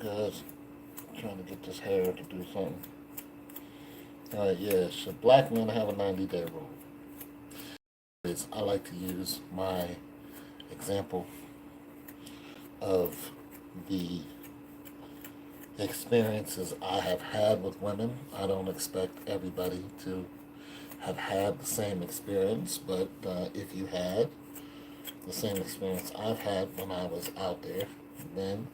Good. Trying to get this hair to do something. Alright, yeah. Should black men have a 90-day rule? I like to use my example of the experiences I have had with women. I don't expect everybody to have had the same experience, but if you had the same experience I've had when I was out there, then,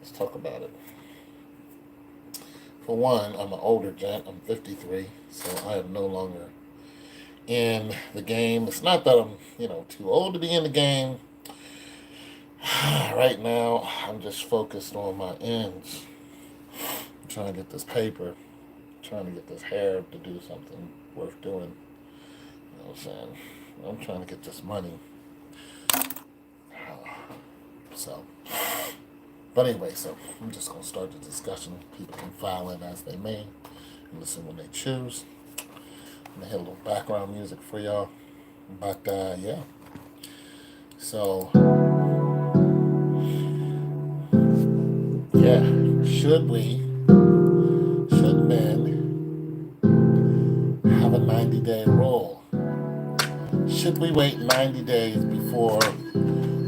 let's talk about it. For one, I'm an older gent. I'm 53, so I am no longer in the game. It's not that I'm, too old to be in the game. Right now, I'm just focused on my ends. I'm trying to get this paper, trying to get this hair to do something worth doing. You know what I'm saying? I'm trying to get this money. So, but anyway, so I'm just going to start the discussion. People can file in as they may and listen when they choose. I'm going to hit a little background music for y'all. But, yeah. So, yeah, should men have a 90-day rule? Should we wait 90 days before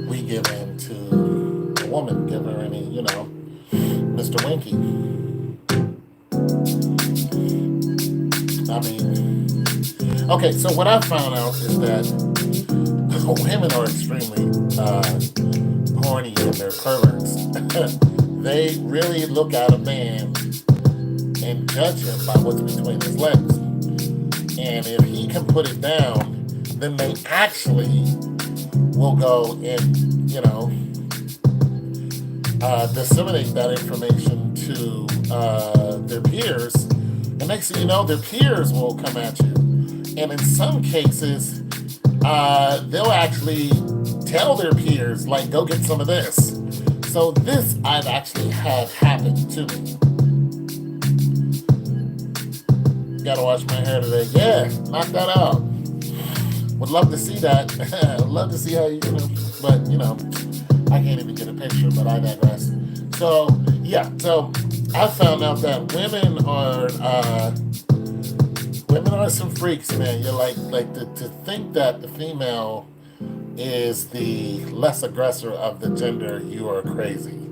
we give in to a woman, give her any, Mr. Winky? I mean, okay, so what I found out is that women are extremely horny and they're perverts. They really look at a man and judge him by what's between his legs. And if he can put it down, then they actually will go and, disseminate that information to their peers. And next thing you know, their peers will come at you. And in some cases, they'll actually tell their peers, like, go get some of this. So this I've actually had happen to me. Gotta wash my hair today. Yeah, knock that out. Would love to see that. Love to see how but I can't even get a picture, but I digress. So yeah, so I found out that women are some freaks, man. You're like to think that the female is the less aggressor of the gender, you are crazy.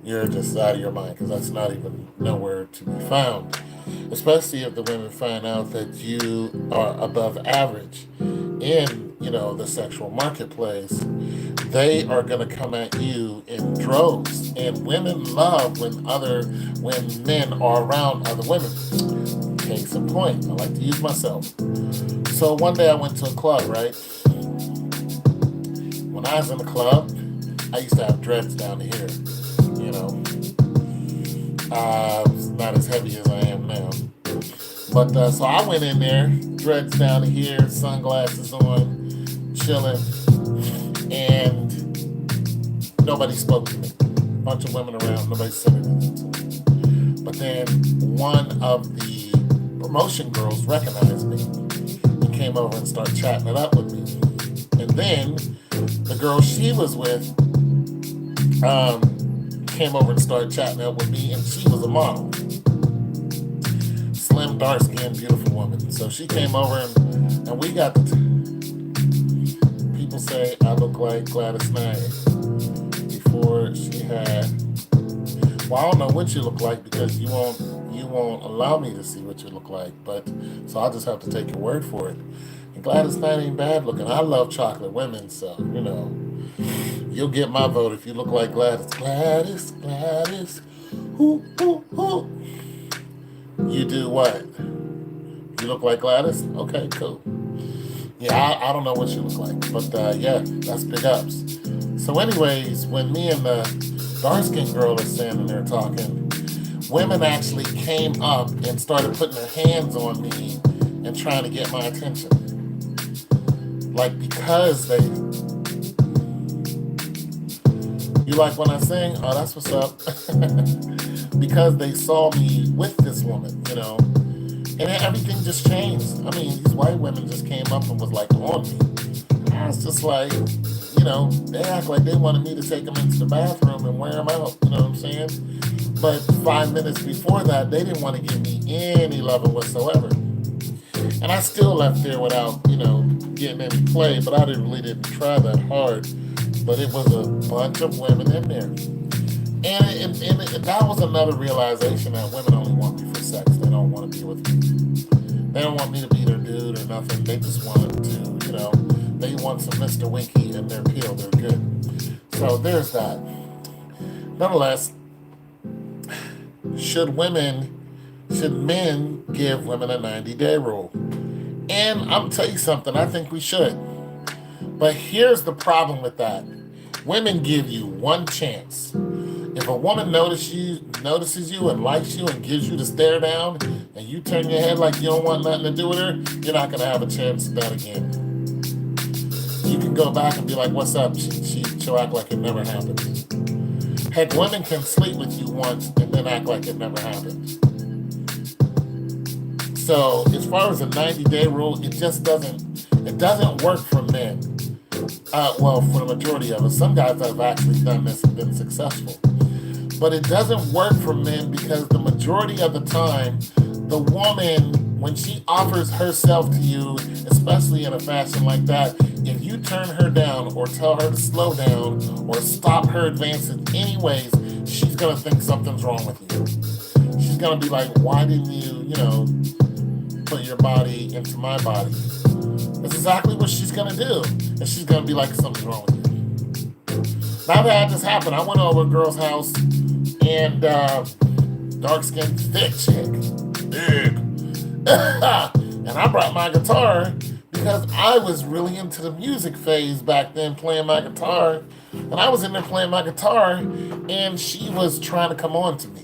You're just out of your mind, because that's not even nowhere to be found. Especially if the women find out that you are above average in, the sexual marketplace, they are going to come at you in droves. And women love when men are around other women. Case in point, I like to use myself. So one day I went to a club, right? When I was in the club, I used to have dreads down to here. It's not as heavy as I am now. But so I went in there, dreads down to here, sunglasses on, chilling, and nobody spoke to me. Bunch of women around, nobody said anything to me. But then one of the promotion girls recognized me and came over and started chatting it up with me. And then the girl she was with came over and started chatting up with me, and she was a model. Slim, dark-skinned, beautiful woman. So she came over and we got people say I look like Gladys Knight before she had. Well, I don't know what you look like because you won't allow me to see what you look like. But so I'll just have to take your word for it. And Gladys Knight ain't bad looking. I love chocolate women, so you'll get my vote if you look like Gladys. Gladys, Gladys, ooh, ooh, ooh. You do what? You look like Gladys? Okay, cool. Yeah, I don't know what you look like, but yeah, that's big ups. So anyways, when me and the dark-skinned girl are standing there talking, women actually came up and started putting their hands on me and trying to get my attention. Like, because they... You like when I sing? Oh, that's what's up. Because they saw me with this woman, and then everything just changed. I mean, these white women just came up and was like on me. I was just like, they act like they wanted me to take them into the bathroom and wear them out. You know what I'm saying? But 5 minutes before that, they didn't want to give me any loving whatsoever. And I still left there without, getting any play, but I didn't try that hard. But it was a bunch of women in there. And that was another realization that women only want me for sex. They don't want to be with me. They don't want me to be their dude or nothing. They just want to, they want some Mr. Winky in their pill. They're good. So there's that. Nonetheless, should men give women a 90-day rule? And I'm going to tell you something, I think we should. But here's the problem with that. Women give you one chance. If a woman notices you and likes you and gives you the stare down and you turn your head like you don't want nothing to do with her, you're not going to have a chance at that again. You can go back and be like, what's up? She'll act like it never happened. Heck, women can sleep with you once and then act like it never happened. So as far as a 90-day rule, it doesn't work for men. For the majority of us. Some guys have actually done this and been successful. But it doesn't work for men because the majority of the time, the woman, when she offers herself to you, especially in a fashion like that, if you turn her down or tell her to slow down or stop her advances anyways, she's going to think something's wrong with you. She's going to be like, why didn't you, put your body into my body? That's exactly what she's going to do. And she's going to be like, something's wrong with you. Now that had this happen, I went over a girl's house and dark-skinned, thick chick. Big. And I brought my guitar because I was really into the music phase back then, playing my guitar. And I was in there playing my guitar, and she was trying to come on to me.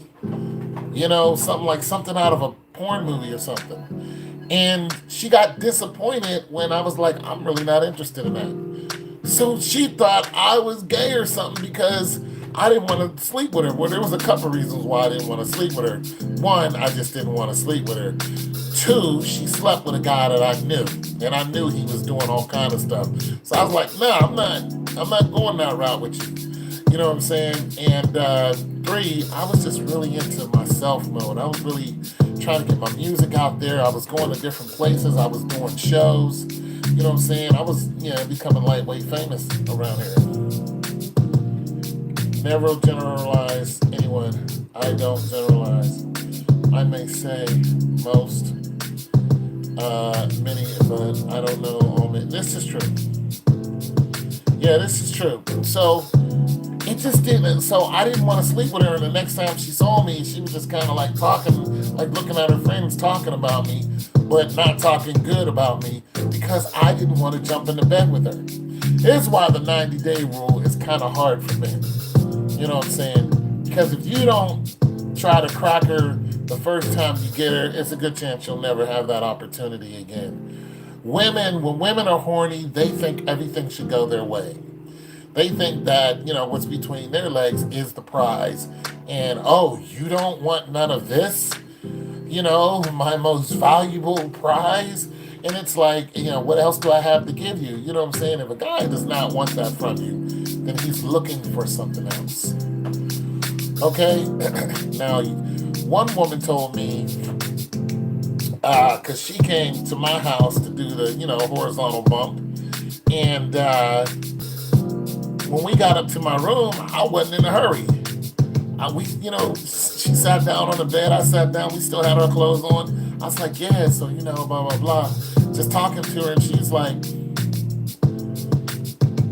Something out of a porn movie or something. And she got disappointed when I was like, I'm really not interested in that. So she thought I was gay or something because I didn't want to sleep with her. Well, there was a couple reasons why I didn't want to sleep with her. One, I just didn't want to sleep with her. Two, she slept with a guy that I knew. And I knew he was doing all kind of stuff. So I was like, no, I'm not going that route with you. You know what I'm saying? And three, I was just really into myself mode. I was really trying to get my music out there. I was going to different places. I was doing shows. You know what I'm saying? I was, becoming lightweight famous around here. Never generalize anyone. I don't generalize. I may say most, many, but I don't know all men. This is true. Yeah, this is true. So it just didn't. So I didn't want to sleep with her. And the next time she saw me, she was just kind of like talking, like looking at her friends talking about me, but not talking good about me because I didn't want to jump into bed with her. Here's why the 90-day rule is kind of hard for men. You know what I'm saying? Because if you don't try to crack her the first time you get her, it's a good chance you'll never have that opportunity again. When women are horny, they think everything should go their way. They think that, what's between their legs is the prize. And, oh, you don't want none of this? My most valuable prize? And it's like, what else do I have to give you? You know what I'm saying? If a guy does not want that from you, then he's looking for something else. Okay? Now, one woman told me, because she came to my house to do the, horizontal bump. And when we got up to my room, I wasn't in a hurry. She sat down on the bed. I sat down. We still had our clothes on. I was like, yeah, so, blah, blah, blah. Just talking to her, and she's like,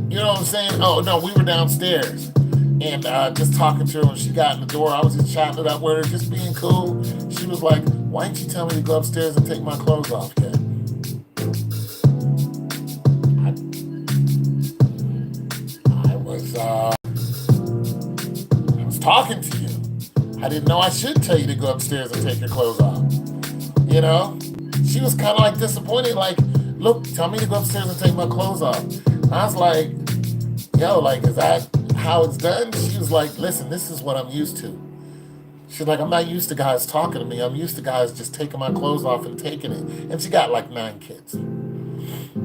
you know what I'm saying? Oh, no, we were downstairs. And just talking to her, when she got in the door, I was just chatting it up with her, just being cool. She was like, why didn't you tell me to go upstairs and take my clothes off yet? I was talking to you. I didn't know I should tell you to go upstairs and take your clothes off. She was kind of like disappointed, like, look, tell me to go upstairs and take my clothes off. And I was like, yo, like, is that how it's done? She was like, listen, this is what I'm used to. She's like, I'm not used to guys talking to me. I'm used to guys just taking my clothes off and taking it. And she got like 9 kids.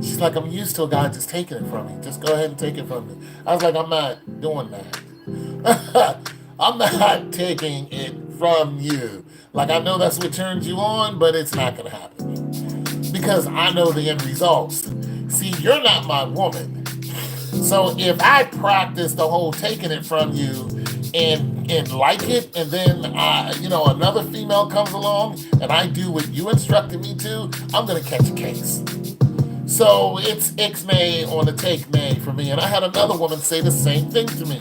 She's like, I'm used to a guy just taking it from me. Just go ahead and take it from me. I was like, I'm not doing that. I'm not taking it from you. Like, I know that's what turns you on, but it's not going to happen. Because I know the end results. See, you're not my woman. So if I practice the whole taking it from you and like it, and then another female comes along and I do what you instructed me to, I'm gonna catch a case. So it's ixnay on the take nay for me. And I had another woman say the same thing to me.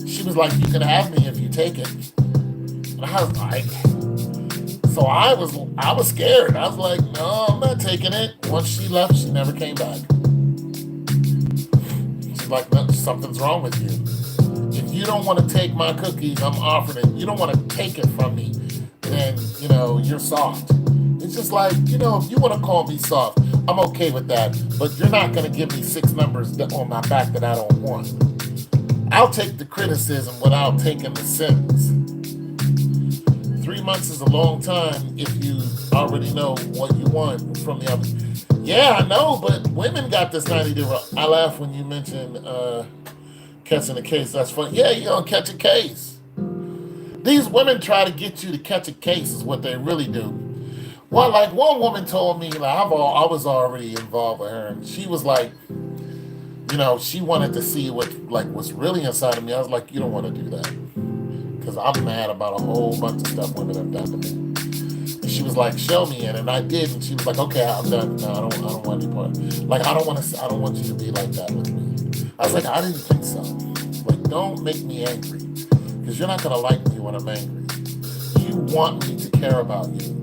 She was like, "You can have me if you take it." And I was like, so I was scared. I was like, "No, I'm not taking it." Once she left, she never came back. She's like, "No, something's wrong with you. If you don't want to take my cookies, I'm offering it. You don't want to take it from me, then, you're soft." It's just like, if you want to call me soft, I'm okay with that. But you're not going to give me 6 numbers on my back that I don't want. I'll take the criticism without taking the sentence. 3 months is a long time if you already know what you want from the other. Yeah, I know, but women got this 90-day rule. I laugh when you mention catching a case. That's funny. Yeah, you're going to catch a case. These women try to get you to catch a case is what they really do. Well, like one woman told me, like I was already involved with her, and she was like, she wanted to see what's really inside of me. I was like, you don't want to do that, because I'm mad about a whole bunch of stuff women have done to me. And she was like, show me it, and I did, and she was like, okay, I'm done. No, I don't want any part. Like I don't want you to be like that with me. I was like, I didn't think so. Like, don't make me angry, because you're not gonna like me when I'm angry. You want me to care about you.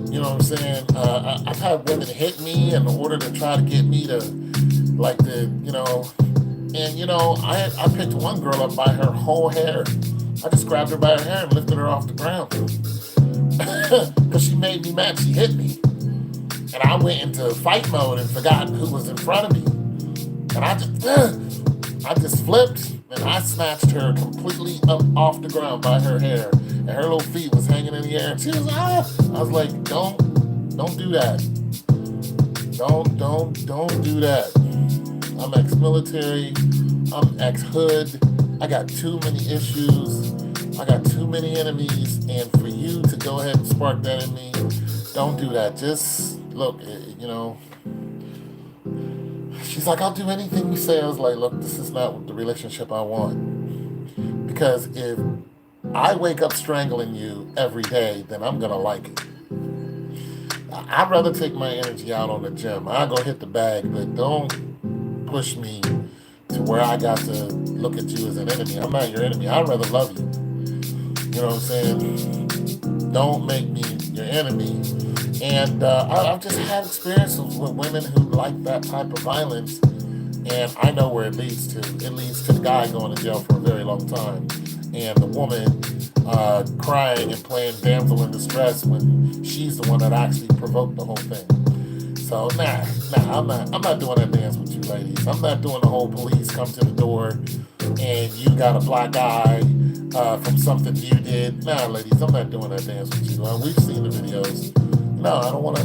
You know what I'm saying? I've had women hit me in order to try to get me to, I picked one girl up by her whole hair. I just grabbed her by her hair and lifted her off the ground. Because she made me mad. She hit me. And I went into fight mode and forgot who was in front of me. And I just flipped and I snatched her completely up off the ground by her hair. And her little feet was hanging in the air. And she was, I was like, don't do that. Don't do that. I'm ex-military. I'm ex-hood. I got too many issues. I got too many enemies. And for you to go ahead and spark that in me, don't do that. Just look, She's like, I'll do anything you say. I was like, look, this is not the relationship I want. Because if I wake up strangling you every day, then I'm going to like it. I'd rather take my energy out on the gym. I'll go hit the bag, but don't push me to where I got to look at you as an enemy. I'm not your enemy. I'd rather love you. You know what I'm saying? Don't make me your enemy. And I've just had experiences with women who like that type of violence, and I know where it leads to. It leads to the guy going to jail for a very long time, and the woman crying and playing damsel in distress when she's the one that actually provoked the whole thing. So I'm not doing that dance with you ladies. I'm not doing the whole police come to the door and you got a black eye from something you did. Nah, ladies, I'm not doing that dance with you. We've seen the videos. No, I don't want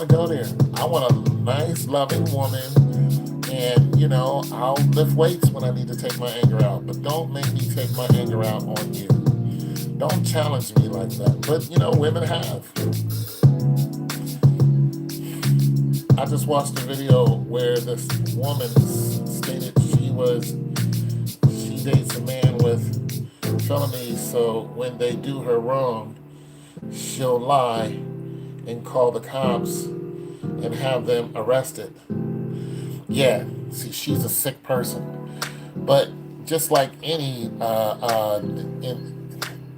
to go there. I want a nice, loving woman, and I'll lift weights when I need to take my anger out. But don't make me take my anger out on you. Don't challenge me like that. But women have. I just watched a video where this woman stated she dates a man with felonies, so when they do her wrong, she'll lie and call the cops and have them arrested. Yeah, see, she's a sick person. But just like any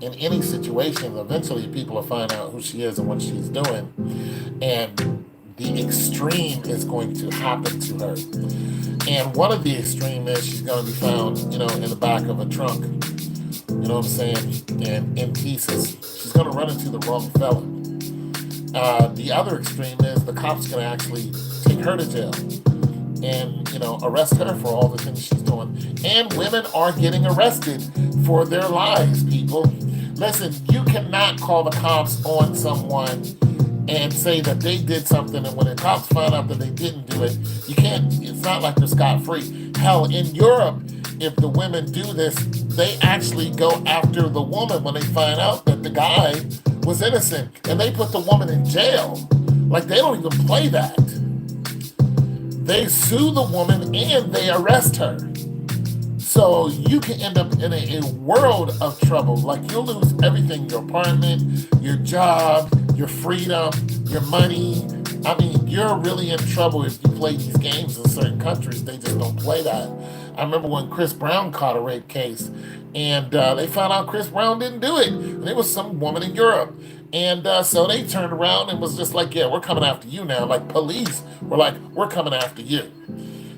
in any situation, eventually people will find out who she is and what she's doing, and the extreme is going to happen to her. And one of the extreme is she's going to be found, in the back of a trunk. You know what I'm saying? And in pieces. She's going to run into the wrong felon. The other extreme is the cops can actually take her to jail and, arrest her for all the things she's doing. And women are getting arrested for their lies, people. Listen, you cannot call the cops on someone and say that they did something, and when the cops find out that they didn't do it, you can't. It's not like they're scot free. Hell, in Europe, if the women do this, they actually go after the woman when they find out that the guy was innocent, and they put the woman in jail. Like they don't even play that. They sue the woman and they arrest her. So you can end up in a world of trouble. Like you'll lose everything: your apartment, your job, your freedom, your money. I mean, you're really in trouble if you play these games in certain countries. They just don't play that. I remember when Chris Brown caught a rape case, and they found out Chris Brown didn't do it. And it was some woman in Europe. And so they turned around and was just like, yeah, we're coming after you now. Like police were like, we're coming after you.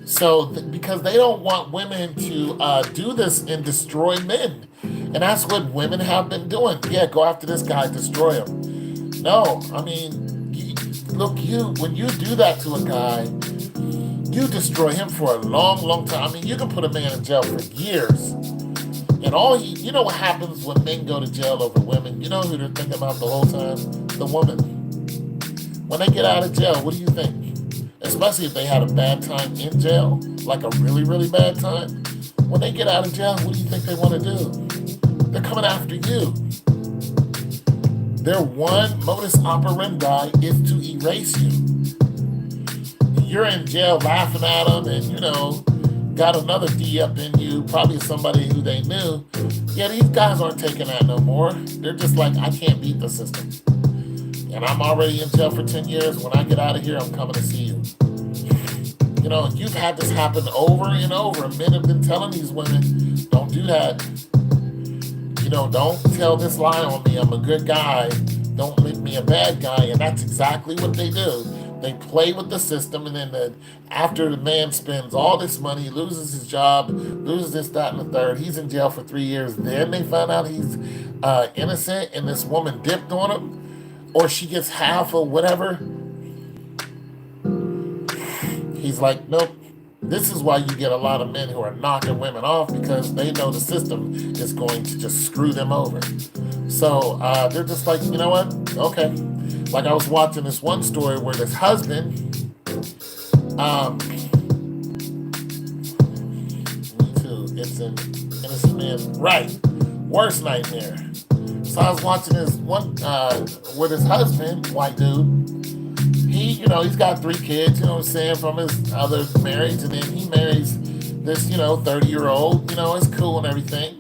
So, because they don't want women to do this and destroy men. And that's what women have been doing. Yeah, go after this guy, destroy him. No, I mean, when you do that to a guy, you destroy him for a long, long time. I mean, you can put a man in jail for years. And you know what happens when men go to jail over women? You know who they're thinking about the whole time? The woman. When they get out of jail, what do you think? Especially if they had a bad time in jail, like a really, really bad time. When they get out of jail, what do you think they want to do? They're coming after you. Their one modus operandi is to erase you. You're in jail laughing at them and, got another D up in you, probably somebody who they knew. Yeah, these guys aren't taking that no more. They're just like, I can't beat the system. And I'm already in jail for 10 years. When I get out of here, I'm coming to see you. You've had this happen over and over. Men have been telling these women, don't do that. Don't tell this lie on me. I'm a good guy. Don't make me a bad guy. And that's exactly what they do. They play with the system, and then after the man spends all this money, loses his job, loses this, that, and the third, he's in jail for 3 years. Then they find out he's innocent, and this woman dipped on him, or she gets half or whatever. He's like, nope. This is why you get a lot of men who are knocking women off, because they know the system is going to just screw them over. So they're just like, you know what? Okay. Like I was watching this one story where this husband, me too, it's an innocent man, right, worst nightmare. So I was watching this one with his husband, white dude. He's got 3 kids, what I'm saying, from his other marriage, and then he marries this, 30-year-old, it's cool and everything.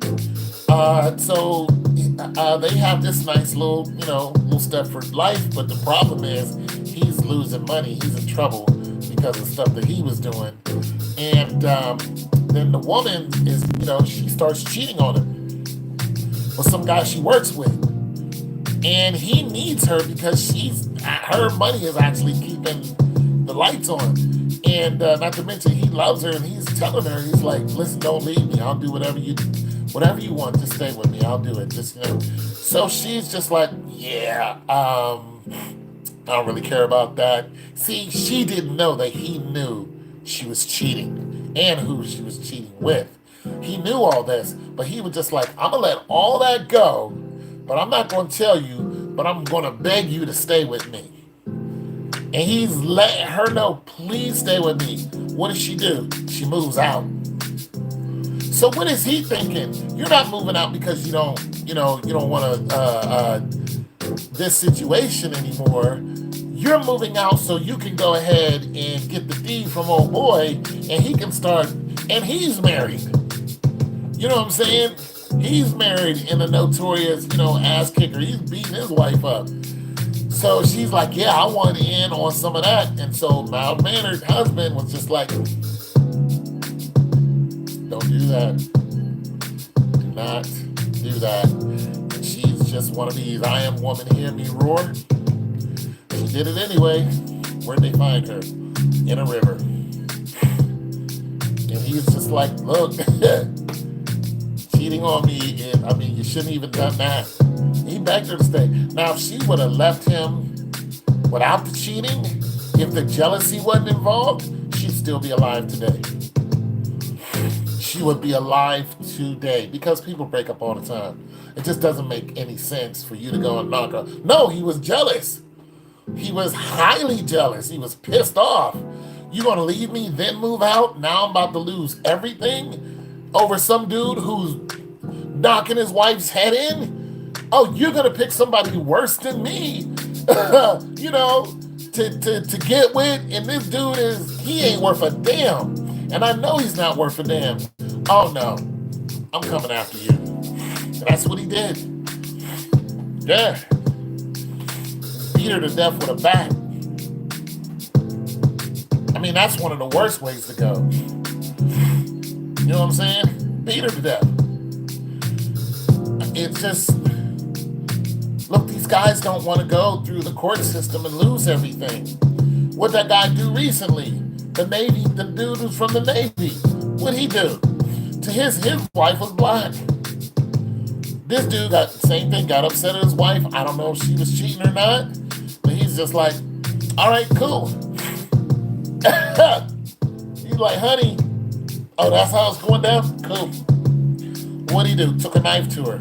So they have this nice little step for life, but the problem is he's losing money. He's in trouble because of stuff that he was doing. And then the woman is, she starts cheating on him with some guy she works with. And he needs her because her money is actually keeping the lights on. And not to mention, he loves her, and he's telling her, he's like, listen, don't leave me. I'll do whatever you want. Just stay with me. I'll do it. So she's just like, yeah, I don't really care about that. See, she didn't know that he knew she was cheating and who she was cheating with. He knew all this, but he was just like, I'm going to let all that go, but I'm not going to tell you, but I'm going to beg you to stay with me. And he's letting her know, please stay with me. What does she do? She moves out. So what is he thinking? You're not moving out because you don't want this situation anymore. You're moving out so you can go ahead and get the deed from old boy, and he can start, and he's married. You know what I'm saying? He's married in a notorious, ass kicker. He's beating his wife up. So she's like, yeah, I want in on some of that. And so mild-mannered husband was just like, don't do that. Do not do that. And she's just one of these, I am woman, hear me roar. She did it anyway. Where'd they find her? In a river. And he's just like, look, cheating on me, you shouldn't even done that. He begged her to stay. Now, if she would have left him without the cheating, if the jealousy wasn't involved, she'd still be alive today. She would be alive today, because people break up all the time. It just doesn't make any sense for you to go and knock her. No, he was jealous. He was highly jealous. He was pissed off. You gonna leave me, then move out? Now I'm about to lose everything over some dude who's knocking his wife's head in? Oh, you're gonna pick somebody worse than me, you know, to get with, and this dude he ain't worth a damn. And I know he's not worth a damn. Oh no, I'm coming after you. And that's what he did. Yeah. Beat her to death with a bat. I mean, that's one of the worst ways to go. You know what I'm saying? Beat her to death. It's just, look, these guys don't want to go through the court system and lose everything. What'd that guy do recently? The Navy, the dude who's from the Navy. What'd he do? To his wife was black. This dude got the same thing, got upset at his wife. I don't know if she was cheating or not, but he's just like, all right, cool. He's like, honey, oh, that's how it's going down? Cool. What'd he do? Took a knife to her.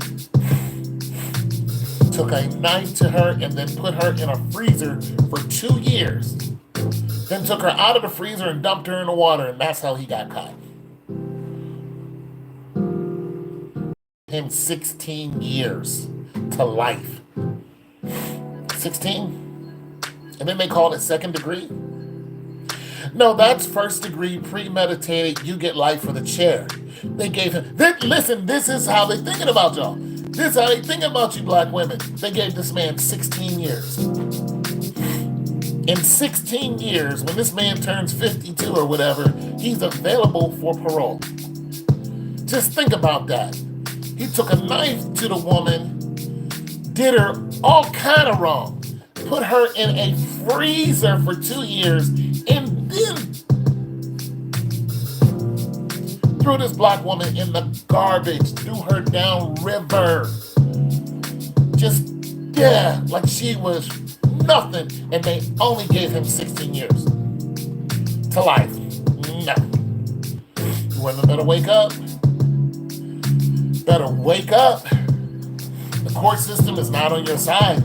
Took a knife to her and then put her in a freezer for 2 years. Then took her out of the freezer and dumped her in the water, and that's how he got caught. Him 16 years to life. 16? And then they called it second degree? No, that's first degree, premeditated, you get life for the chair. They gave him, listen, this is how they thinking about y'all. This is how they thinking about you black women. They gave this man 16 years. In 16 years, when this man turns 52 or whatever, he's available for parole. Just think about that. He took a knife to the woman, did her all kind of wrong, put her in a freezer for 2 years, and then threw this black woman in the garbage, threw her down river. Just, yeah, like she was nothing, and they only gave him 16 years to life. No. You women better wake up. Better wake up. The court system is not on your side.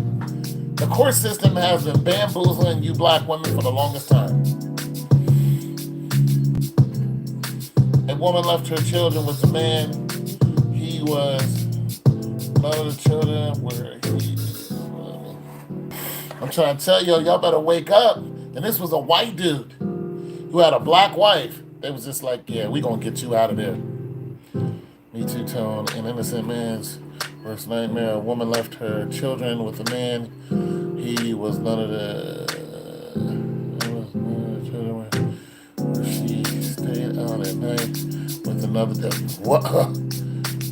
The court system has been bamboozling you black women for the longest time. A woman left her children with the man. He was none of the children were he. I'm trying to tell y'all better wake up. And this was a white dude who had a black wife. They was just like, yeah, we gonna get you out of there. Me Too tone. An innocent man's worst nightmare. A woman left her children with a man. He was none of the children where she stayed out at night with another. What?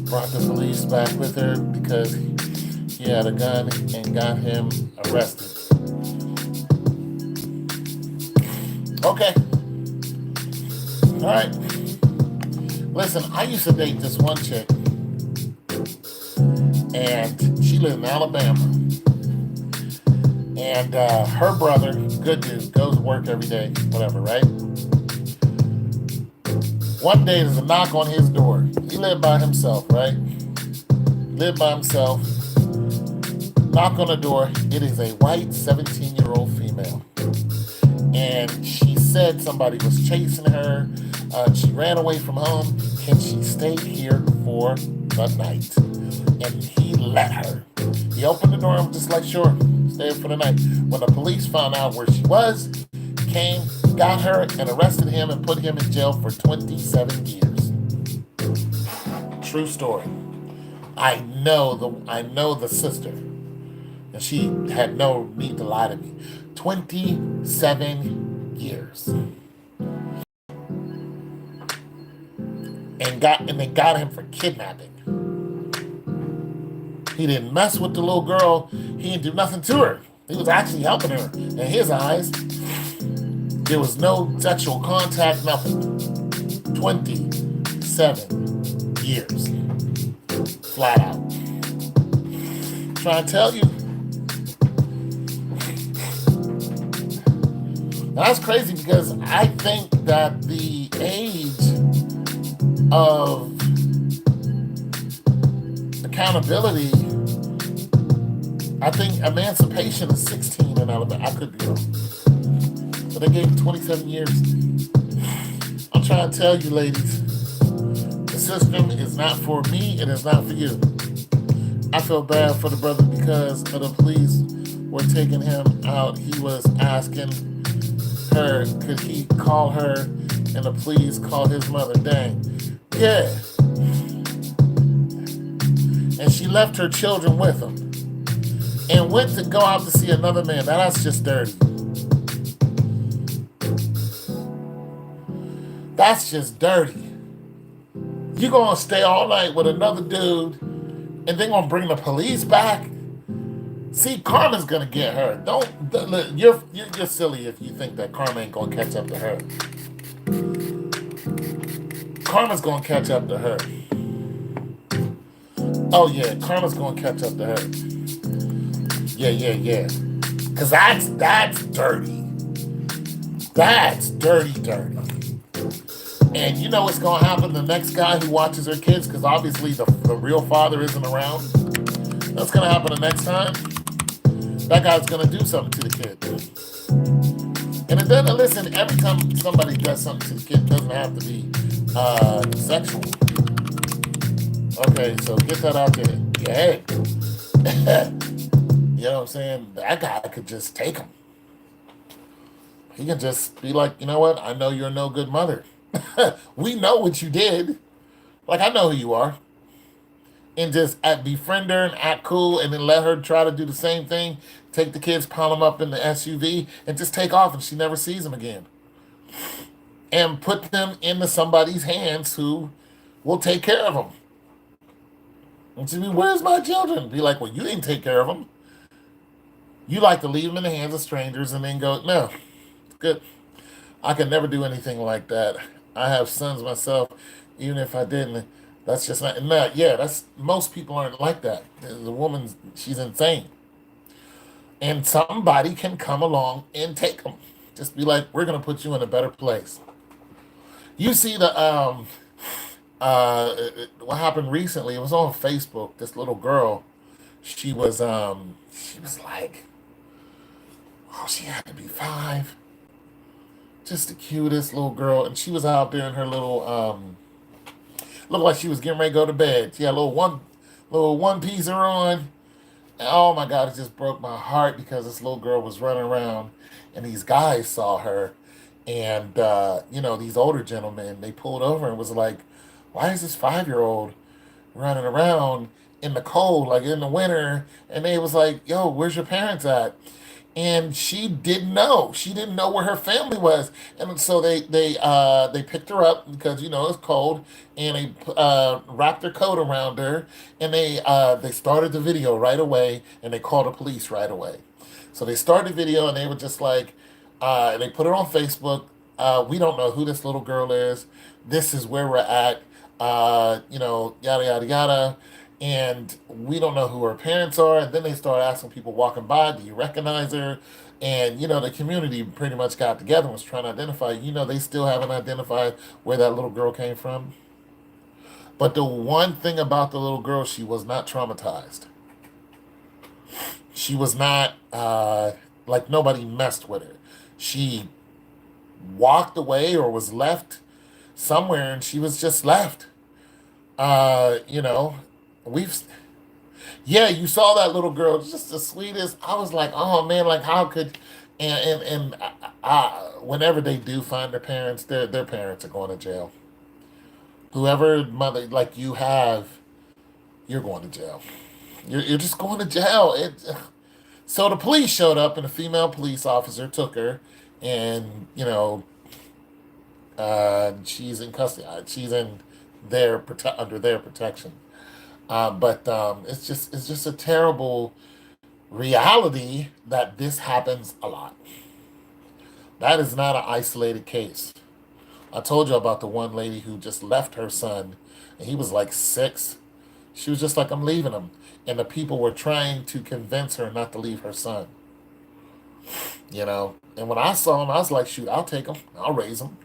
Brought the police back with her because he had a gun and got him arrested. Okay. All right. Listen, I used to date this one chick, and she lived in Alabama. And her brother, good dude, goes to work every day, whatever, right? One day there's a knock on his door. He lived by himself, right? Lived by himself. Knock on the door. It is a white 17-year-old female. And she said somebody was chasing her. She ran away from home. Can she stay here for the night? And he let her. He opened the door and was just like, sure, stay here for the night. When the police found out where she was, came, got her, and arrested him and put him in jail for 27 years. True story. I know the sister. And she had no need to lie to me. 27 years. And they got him for kidnapping. He didn't mess with the little girl. He didn't do nothing to her. He was actually helping her. In his eyes, there was no sexual contact, nothing. 27 years. Flat out. Trying to tell you. That's crazy because I think that the age of accountability I think emancipation is 16 in Alabama. I could be wrong. But they gave him 27 years. I'm trying to tell you, ladies, the system is not for me. It is not for you. I feel bad for the brother because of the police were taking him out. He was asking her, could he call her, and the police called his mother. Dang. Yeah. And she left her children with him and went to go out to see another man. Now that's just dirty. That's just dirty. You gonna stay all night with another dude and then gonna bring the police back? See, karma's gonna get her. You're silly if you think that karma ain't gonna catch up to her. Karma's gonna catch up to her. Oh yeah, karma's gonna catch up to her. Yeah. Cause that's dirty. That's dirty. And you know what's gonna happen to the next guy who watches her kids? Because obviously the real father isn't around. What's gonna happen the next time? That guy's gonna do something to the kid. And it doesn't, listen, every time somebody does something to the kid, it doesn't have to be sexual. Okay, so get that out there. Yeah. You know what I'm saying? That guy could just take him. He can just be like, you know what? I know you're no good mother. We know what you did. Like, I know who you are. And just befriend her and act cool and then let her try to do the same thing. Take the kids, pile them up in the SUV, and just take off and she never sees them again. And put them into somebody's hands who will take care of them. And she'll be, where's my children? Be like, well, you didn't take care of them. You like to leave them in the hands of strangers and then go, no, it's good. I could never do anything like that. I have sons myself, even if I didn't. That's just not, yeah, that's, most people aren't like that. The woman, she's insane. And somebody can come along and take them. Just be like, we're going to put you in a better place. You see what happened recently, it was on Facebook, this little girl, she was like, oh, she had to be 5. Just the cutest little girl. And she was out there in her little, looked like she was getting ready to go to bed. She had a little one piecer on. And oh my God, it just broke my heart because this little girl was running around and these guys saw her. And, these older gentlemen, they pulled over and was like, why is this 5-year-old running around in the cold, like in the winter? And they was like, yo, where's your parents at? And she didn't know. She didn't know where her family was, and so they picked her up because it's cold, and they wrapped their coat around her, and they started the video right away, and they called the police right away. So they started the video, and they were just like, they put it on Facebook. We don't know who this little girl is. This is where we're at. Yada yada yada. And we don't know who her parents are. And then they started asking people walking by, do you recognize her? And, the community pretty much got together and was trying to identify. They still haven't identified where that little girl came from. But the one thing about the little girl, she was not traumatized. She was not, like nobody messed with her. She walked away or was left somewhere and she was just left. Uh, you know, we've yeah, you saw that little girl, just the sweetest. I was like, oh man, like how could and whenever they do find their parents, their parents are going to jail. Whoever mother like you have, you're going to jail. You're just going to jail. So the police showed up, and a female police officer took her, and she's in custody. She's in under their protection. But it's just a terrible reality that this happens a lot. That is not an isolated case. I told you about the one lady who just left her son, and he was like 6. She was just like, I'm leaving him. And the people were trying to convince her not to leave her son. And when I saw him, I was like, shoot, I'll take him. I'll raise him.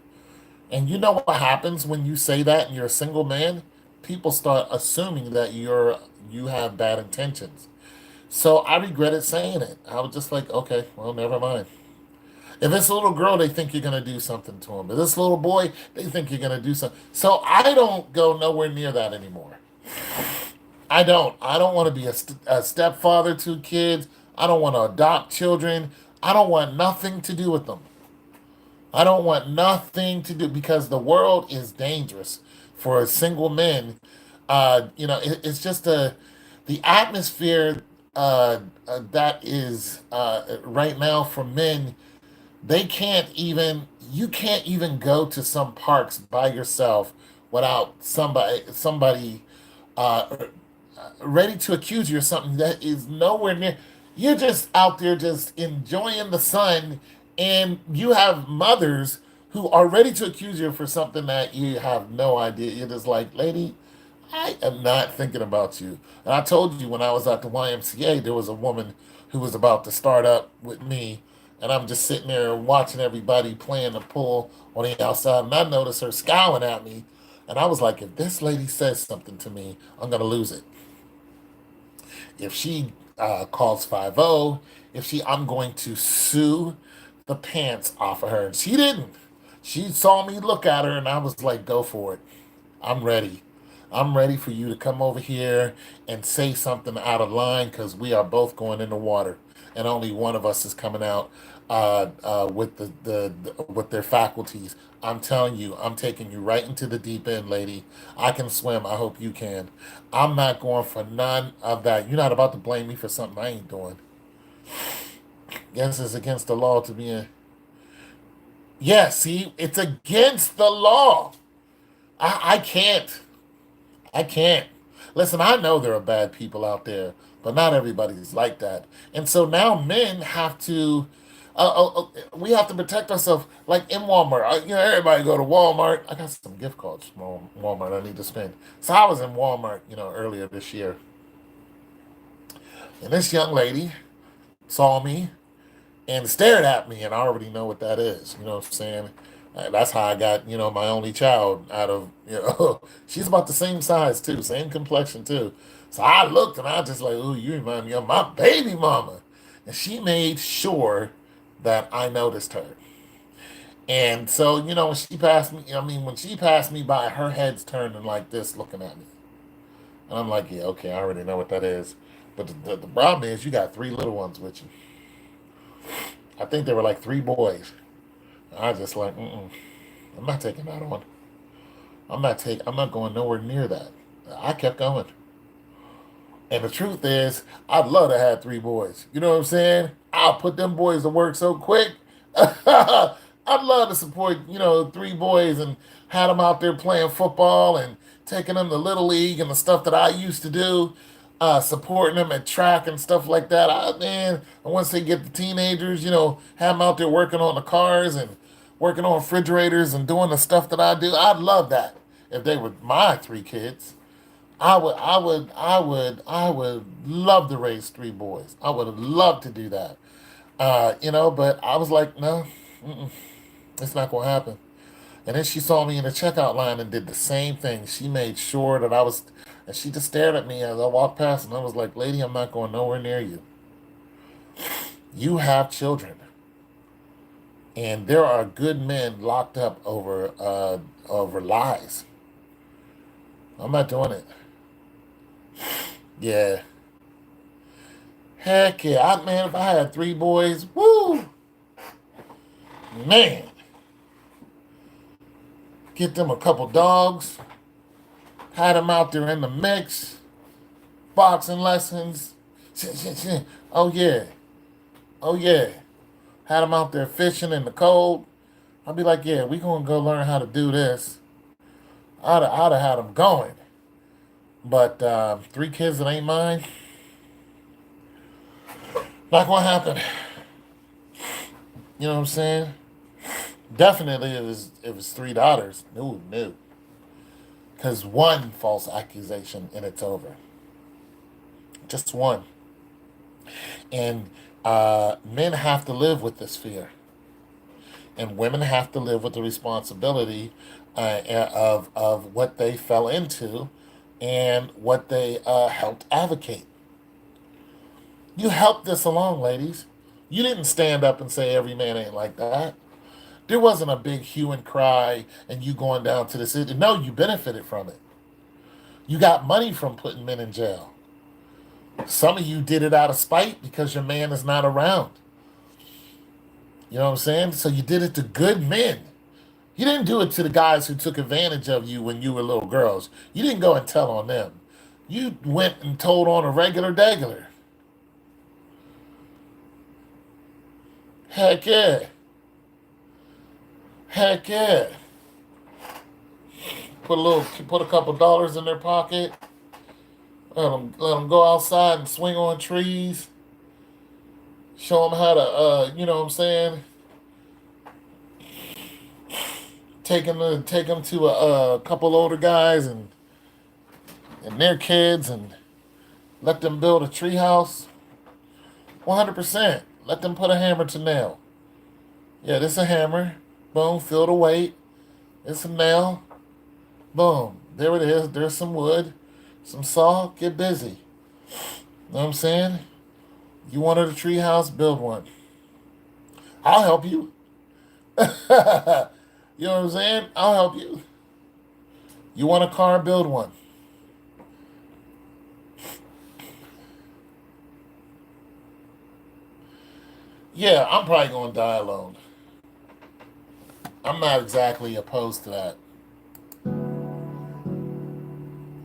And you know what happens when you say that and you're a single man? People start assuming that you have bad intentions. So I regretted saying it. I was just like, okay, well, never mind. If it's a little girl, they think you're going to do something to them. If it's a little boy, they think you're going to do something. So I don't go nowhere near that anymore. I don't. I don't want to be a stepfather to kids. I don't want to adopt children. I don't want nothing to do with them. I don't want nothing to do because the world is dangerous for single men. It's just the atmosphere that is right now for men. They can't even. You can't even go to some parks by yourself without somebody uh, ready to accuse you of something that is nowhere near. You're just out there just enjoying the sun, and you have mothers who are ready to accuse you for something that you have no idea. You're just like, lady, I am not thinking about you. And I told you when I was at the YMCA, there was a woman who was about to start up with me, and I'm just sitting there watching everybody playing the pool on the outside, and I noticed her scowling at me, and I was like, if this lady says something to me, I'm gonna lose it. If she calls 5-0, if she, I'm going to sue the pants off of her. And she didn't. She saw me look at her, and I was like, go for it. I'm ready. I'm ready for you to come over here and say something out of line because we are both going in the water, and only one of us is coming out with with their faculties. I'm telling you, I'm taking you right into the deep end, lady. I can swim. I hope you can. I'm not going for none of that. You're not about to blame me for something I ain't doing. Yes, it's against the law to be in. Yeah, see, it's against the law. I can't. I can't. Listen, I know there are bad people out there, but not everybody's like that. And so now men have to, we have to protect ourselves. Like in Walmart, everybody go to Walmart. I got some gift cards from Walmart I need to spend. So I was in Walmart, earlier this year, and this young lady saw me and stared at me, and I already know what that is. You know what I'm saying? That's how I got, my only child out of, she's about the same size too, same complexion too. So I looked and I just like, ooh, you remind me of my baby mama. And she made sure that I noticed her. And so, when she passed me, when she passed me by, her head's turning like this looking at me. And I'm like, yeah, okay, I already know what that is. But the problem is you got three little ones with you. I think there were like three boys. I was just like, I'm not taking that on. I'm not going nowhere near that. I kept going. And the truth is, I'd love to have three boys. You know what I'm saying? I'll put them boys to work so quick. I'd love to support, three boys and had them out there playing football and taking them to Little League and the stuff that I used to do, supporting them at track and stuff like that. Man, and once they get the teenagers, have them out there working on the cars and working on refrigerators and doing the stuff that I do. I'd love that if they were my three kids. I would love to raise three boys. I would love to do that. But I was like, no, it's not going to happen. And then she saw me in the checkout line and did the same thing. She made sure that I was, and she just stared at me as I walked past, and I was like, lady, I'm not going nowhere near you. You have children, and there are good men locked up over lies. I'm not doing it. Yeah, heck yeah, man. If I had three boys, woo, man, get them a couple dogs, had them out there in the mix, boxing lessons. Oh yeah, oh yeah, had them out there fishing in the cold. I'd be like, yeah, we gonna go learn how to do this. I'd have had them going. But three kids that ain't mine, not gonna happen. You know what I'm saying? Definitely, it was three daughters. No, no, because one false accusation and it's over. Just one, and men have to live with this fear, and women have to live with the responsibility of what they fell into and what they helped advocate. You helped this along, ladies. You didn't stand up and say every man ain't like that. There wasn't a big hue and cry and you going down to the city. No, you benefited from it. You got money from putting men in jail. Some of you did it out of spite because your man is not around. You know what I'm saying? So you did it to good men. You didn't do it to the guys who took advantage of you when you were little girls. You didn't go and tell on them. You went and told on a regular degular. Heck yeah. Heck yeah. Put a couple dollars in their pocket. Let them go outside and swing on trees. Show them how to, you know what I'm saying? Take them to a couple older guys and their kids and let them build a tree house. 100%. Let them put a hammer to nail. Yeah, this is a hammer. Boom, feel the weight. It's a nail. Boom. There it is. There's some wood. Some saw. Get busy. You know what I'm saying? You wanted a tree house? Build one. I'll help you. You know what I'm saying? I'll help you. You want a car? Build one. Yeah, I'm probably going to die alone. I'm not exactly opposed to that.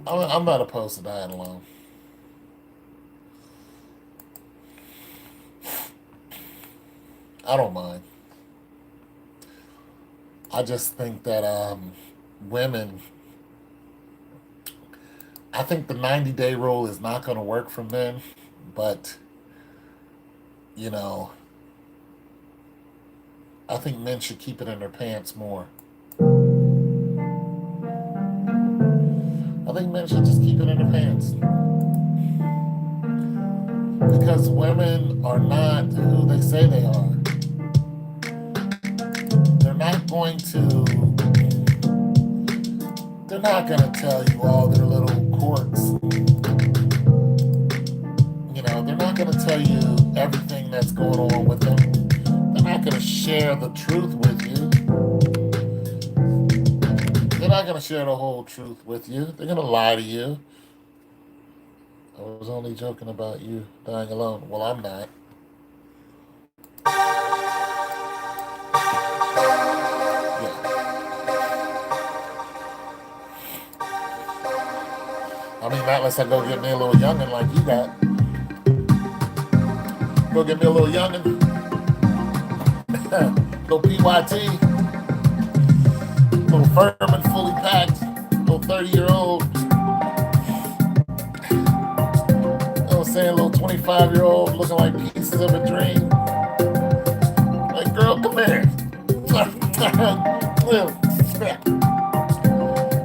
I'm not opposed to dying alone. I don't mind. I just think that women, I think the 90-day rule is not going to work for men, but, you know, I think men should keep it in their pants more. I think men should just keep it in their pants. Because women are not who they say they are. They're not going to, they're not going to tell you all their little quirks. You know, they're not going to tell you everything that's going on with them. They're not going to share the truth with you. They're not going to share the whole truth with you. They're going to lie to you. I was only joking about you dying alone. Well, I'm not. Yeah. I mean, not unless I go get me a little youngin' like you got. Go get me a little youngin'. Little PYT. Little Furman fully packed. Little 30-year-old. Saying a little 25-year-old looking like pieces of a dream. Like, girl, come here.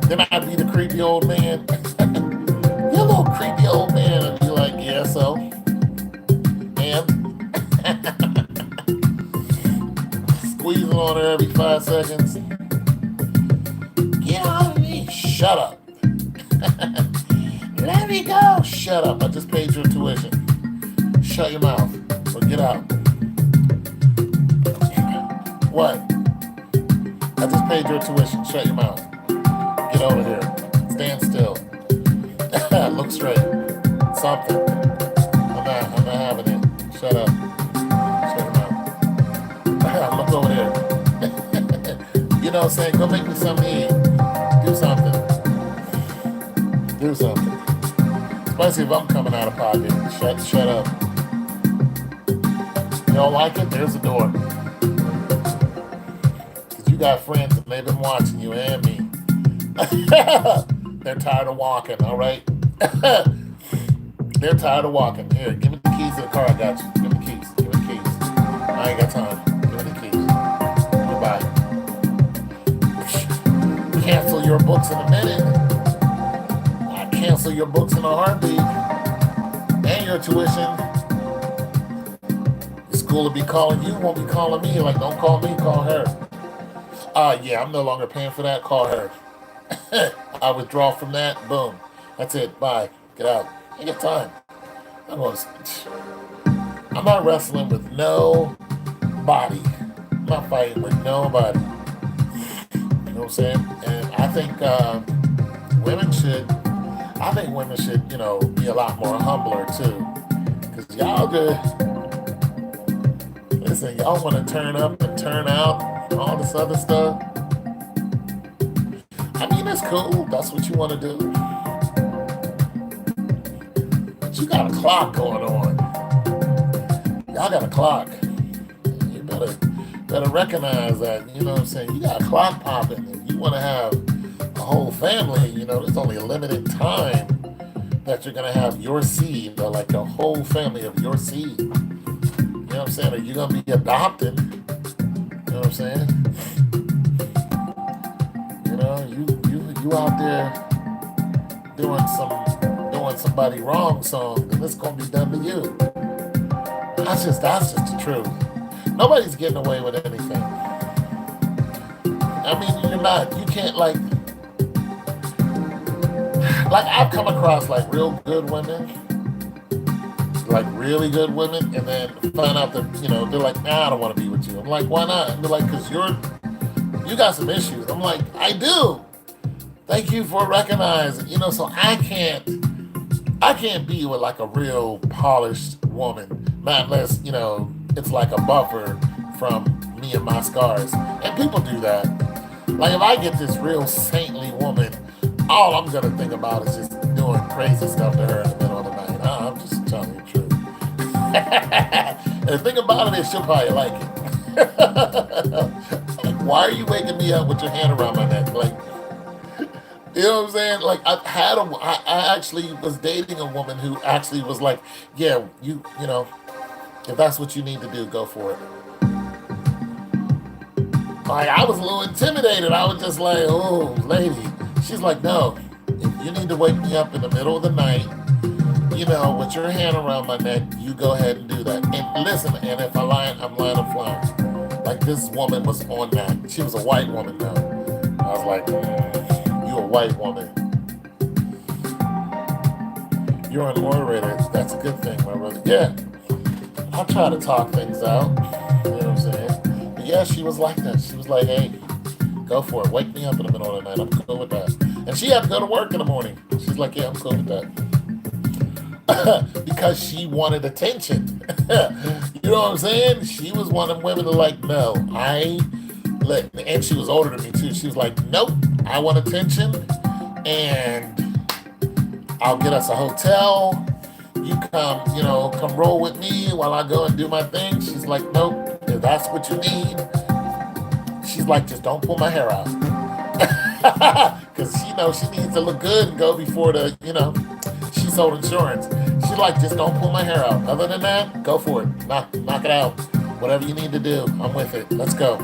Then I'd be the creepy old man. You're a little creepy old man. And be like, yeah, so? And? Squeezing on her every 5 seconds. Get off of me. Shut up. Let me go. Shut up. I just paid your tuition. Shut your mouth or get out. What? I just paid your tuition. Shut your mouth. Get over here. Stand still. Look straight. Something. I'm not having it. Shut up. Shut your mouth. Look over there. You know what I'm saying? Go make me something to eat. Do something. Do something. Especially if I'm coming out of pocket. Shut up. You don't like it? There's the door. Because you got friends and they've been watching you and me. They're tired of walking, all right? They're tired of walking. Here, give me the keys to the car. I got you. Give me the keys. Give me the keys. I ain't got time. Give me the keys. Goodbye. Cancel your books in a minute. Cancel your books in a heartbeat and your tuition. The school will be calling you, won't be calling me. Like, don't call me, call her. Yeah, I'm no longer paying for that. Call her. I withdraw from that. Boom. That's it. Bye. Get out. Ain't got time. I'm, gonna, I'm not wrestling with nobody. I'm not fighting with nobody. You know what I'm saying? And I think women should. I think women should, be a lot more humbler too. Cause y'all just listen. Y'all want to turn up and turn out, and all this other stuff. I mean, it's cool. That's what you want to do. But you got a clock going on. Y'all got a clock. You better recognize that. You know what I'm saying? You got a clock popping. If you want to have a whole family, there's only a limited time that you're gonna have your seed, or like a whole family of your seed. You know what I'm saying? Are you gonna be adopted? You know what I'm saying? You out there doing somebody wrong song, and it's gonna be done to you. That's just the truth. Nobody's getting away with anything. I mean, you can't like I've come across like real good women, like really good women, and then find out that they're like, nah, I don't want to be with you. I'm like, why not? And they're like, because you got some issues. I'm like, I do. Thank you for recognizing. So I can't be with like a real polished woman, not unless it's like a buffer from me and my scars. And people do that. Like if I get this real saintly woman, all I'm gonna think about is just doing crazy stuff to her in the middle of the night. I'm just telling you the truth. And the thing about it is she'll probably like it. Like, why are you waking me up with your hand around my neck? Like, you know what I'm saying? Like I actually was dating a woman who actually was like, yeah, if that's what you need to do, go for it. Like I was a little intimidated. I was just like, oh, lady. She's like, no, if you need to wake me up in the middle of the night, with your hand around my neck, you go ahead and do that. And listen, and if I'm lying, I'm flying. Like this woman was on that. She was a white woman though. I was like, you a white woman. You're an orator. That's a good thing, my brother. Yeah, I'll try to talk things out. You know what I'm saying? But yeah, she was like that. She was like, hey, go for it. Wake me up in the middle of the night. I'm cool with that. And she had to go to work in the morning. She's like, yeah, I'm cool with that. Because she wanted attention. You know what I'm saying? She was one of them women that like, no, and she was older than me too. She was like, nope, I want attention, and I'll get us a hotel. You come roll with me while I go and do my thing. She's like, nope, if that's what you need. She's like, just don't pull my hair out. Because she needs to look good and go before she sold insurance. She's like, just don't pull my hair out. Other than that, go for it. Knock it out. Whatever you need to do, I'm with it. Let's go.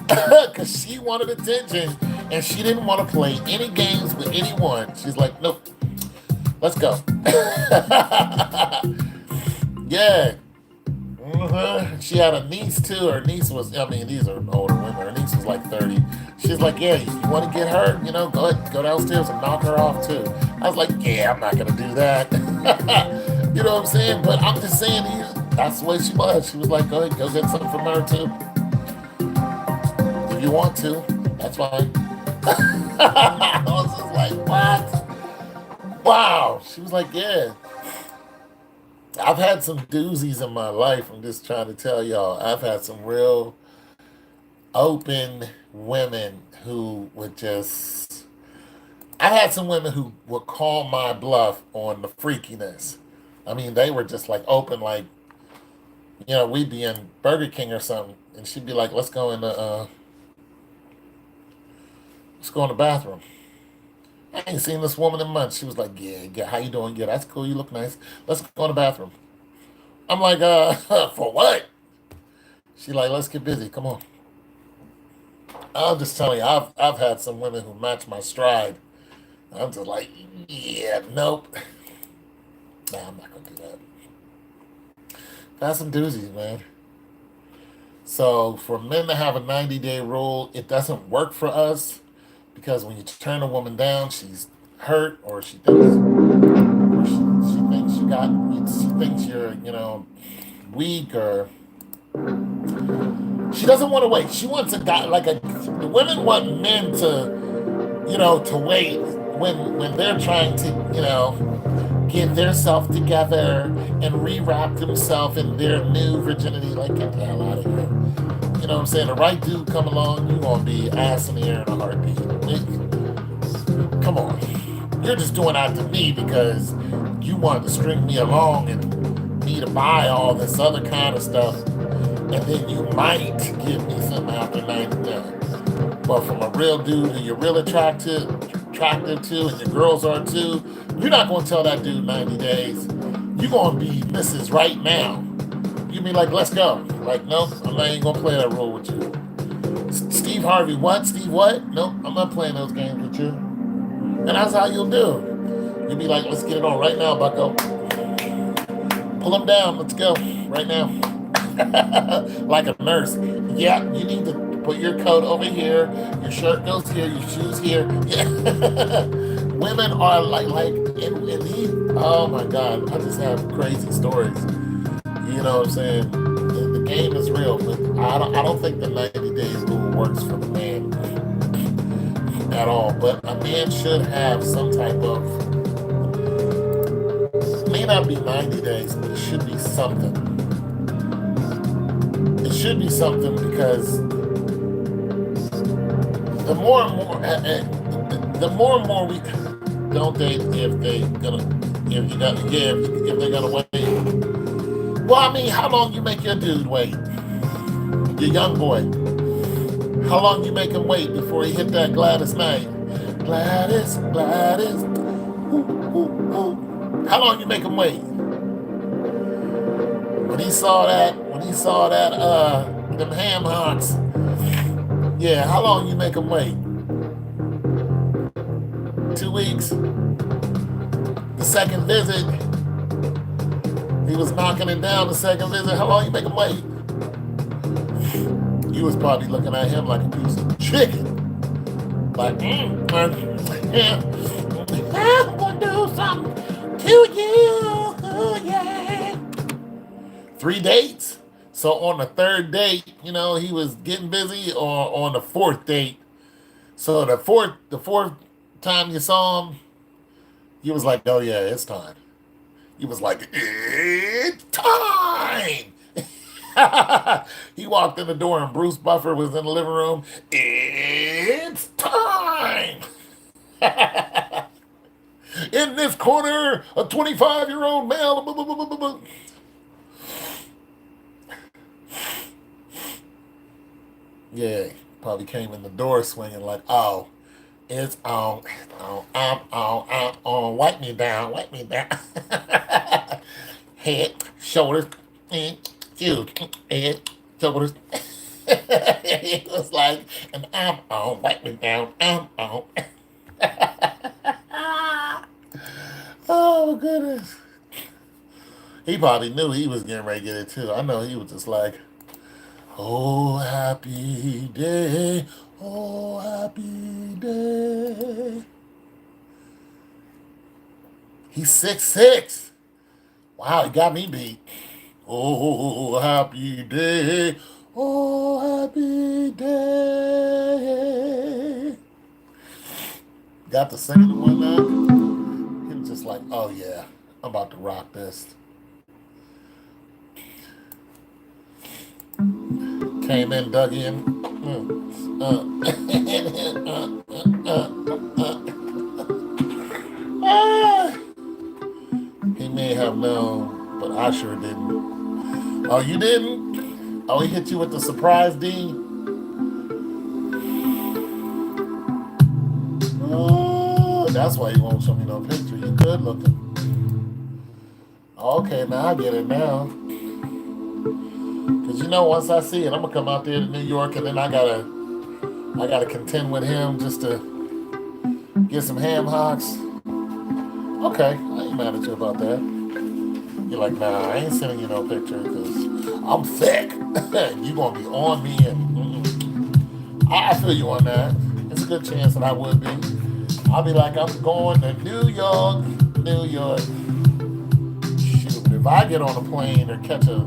Because she wanted attention and she didn't want to play any games with anyone. She's like, nope, let's go. Yeah. She had a niece too. Her niece was, these are older women. Her niece was like 30. She's like, yeah, you want to get her? Go ahead, go downstairs and knock her off too. I was like, yeah, I'm not going to do that. You know what I'm saying? But I'm just saying, that's the way she was. She was like, go ahead, go get something from her too. If you want to, that's fine. I was just like, what? Wow. She was like, yeah. I've had some doozies in my life. I'm just trying to tell y'all. I've had some real open women who would just. I had some women who would call my bluff on the freakiness. They were just like open, like, we'd be in Burger King or something, and she'd be like, let's go in the bathroom. I ain't seen this woman in months. She was like, yeah, how you doing? Yeah, that's cool. You look nice. Let's go in the bathroom. I'm like, for what? She like, let's get busy. Come on. I'm just telling you, I've had some women who match my stride. I'm just like, yeah, nope. Nah, I'm not gonna do that. Got some doozies, man. So for men to have a 90-day rule, it doesn't work for us because when you turn a woman down, she's hurt or she thinks she she thinks you're, weak, or she doesn't want to wait. She wants a guy like the women want men to wait when they're trying to, get their self together and rewrap themselves in their new virginity. Like, get the hell out of here. You know what I'm saying? The right dude come along, you gonna be ass in the air in a heartbeat. Come on. You're just doing that to me because you wanted to string me along and me to buy all this other kind of stuff, and then you might give me something after 90 days. But from a real dude who you're real attractive to, and your girls are too, you're not going to tell that dude 90 days. You're going to be Mrs. Right Now. You be like, let's go. Like, nope, I ain't going to play that role with you. Steve Harvey, what? Steve what? Nope, I'm not playing those games with you. And that's how you'll do. You'll be like, let's get it on right now, bucko. Pull him down, let's go, right now. Like a nurse. Yeah, you need to put your coat over here, your shirt goes here, your shoes here. Yeah. Women are and these, oh my God, I just have crazy stories. You know what I'm saying? The game is real, but I don't think the 90-day rule works for the man at all. But a man should have some type of, it may not be 90 days, but it should be something. It should be something because the more and more we don't date if they're gonna wait. Well, I mean, how long you make your dude wait? Your young boy. How long you make him wait before he hit that Gladys Knight? Gladys. Ooh, ooh, ooh. How long you make him wait? When he saw that, them ham hocks. Yeah, how long you make him wait? 2 weeks? The second visit, he was knocking it down the second visit. How long you make him wait? You was probably looking at him like a piece of chicken. Like, I'm gonna do something to you, yeah. 3 dates? So on the third date, he was getting busy, or on the fourth date. So the fourth time you saw him, you was like, oh yeah, it's time. He was like, it's time. He walked in the door and Bruce Buffer was in the living room. It's time. In this corner, a 25-year-old male. Yeah, probably came in the door swinging like, oh, it's on, I'm on, wipe me down. Head, shoulders, shoes, head, shoulders. It was like, and I'm on, wipe me down, I'm on. Oh, goodness. He probably knew he was getting ready to get it, too. I know he was just like, oh, happy day. Oh, happy day. He's 6'6". Wow, he got me beat. Oh, happy day. Oh, happy day. Got to singing and whatnot. He was just like, oh, yeah, I'm about to rock this. Came in, dug in. He may have known, but I sure didn't. Oh, you didn't? Oh, he hit you with the surprise D? Oh, that's why you won't show me no picture. You good looking. Okay, now I get it now. Because once I see it, I'm going to come out there to New York, and then I gotta contend with him just to get some ham hocks. Okay, I ain't mad at you about that. You're like, nah, I ain't sending you no picture because I'm thick. You going to be on me, and I feel you on that. It's a good chance that I would be. I'll be like, I'm going to New York. if I get on a plane or catch a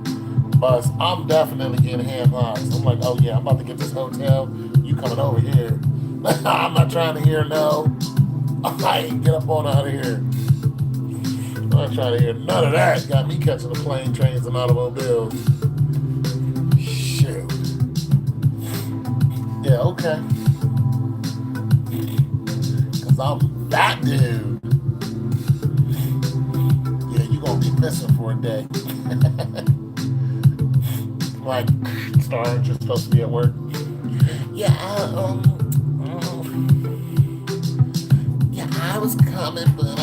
bus, I'm definitely getting hand hugs. I'm like, oh yeah, I'm about to get this hotel. You coming over here? I'm not trying to hear no. I ain't get up on out of here. I'm not trying to hear none of that. Got me catching the plane, trains, and automobiles. Shoot. Yeah, okay. Cause I'm that dude. Yeah, you gonna be missing for a day. Like, Star, aren't you supposed to be at work? Yeah, yeah, I was coming, but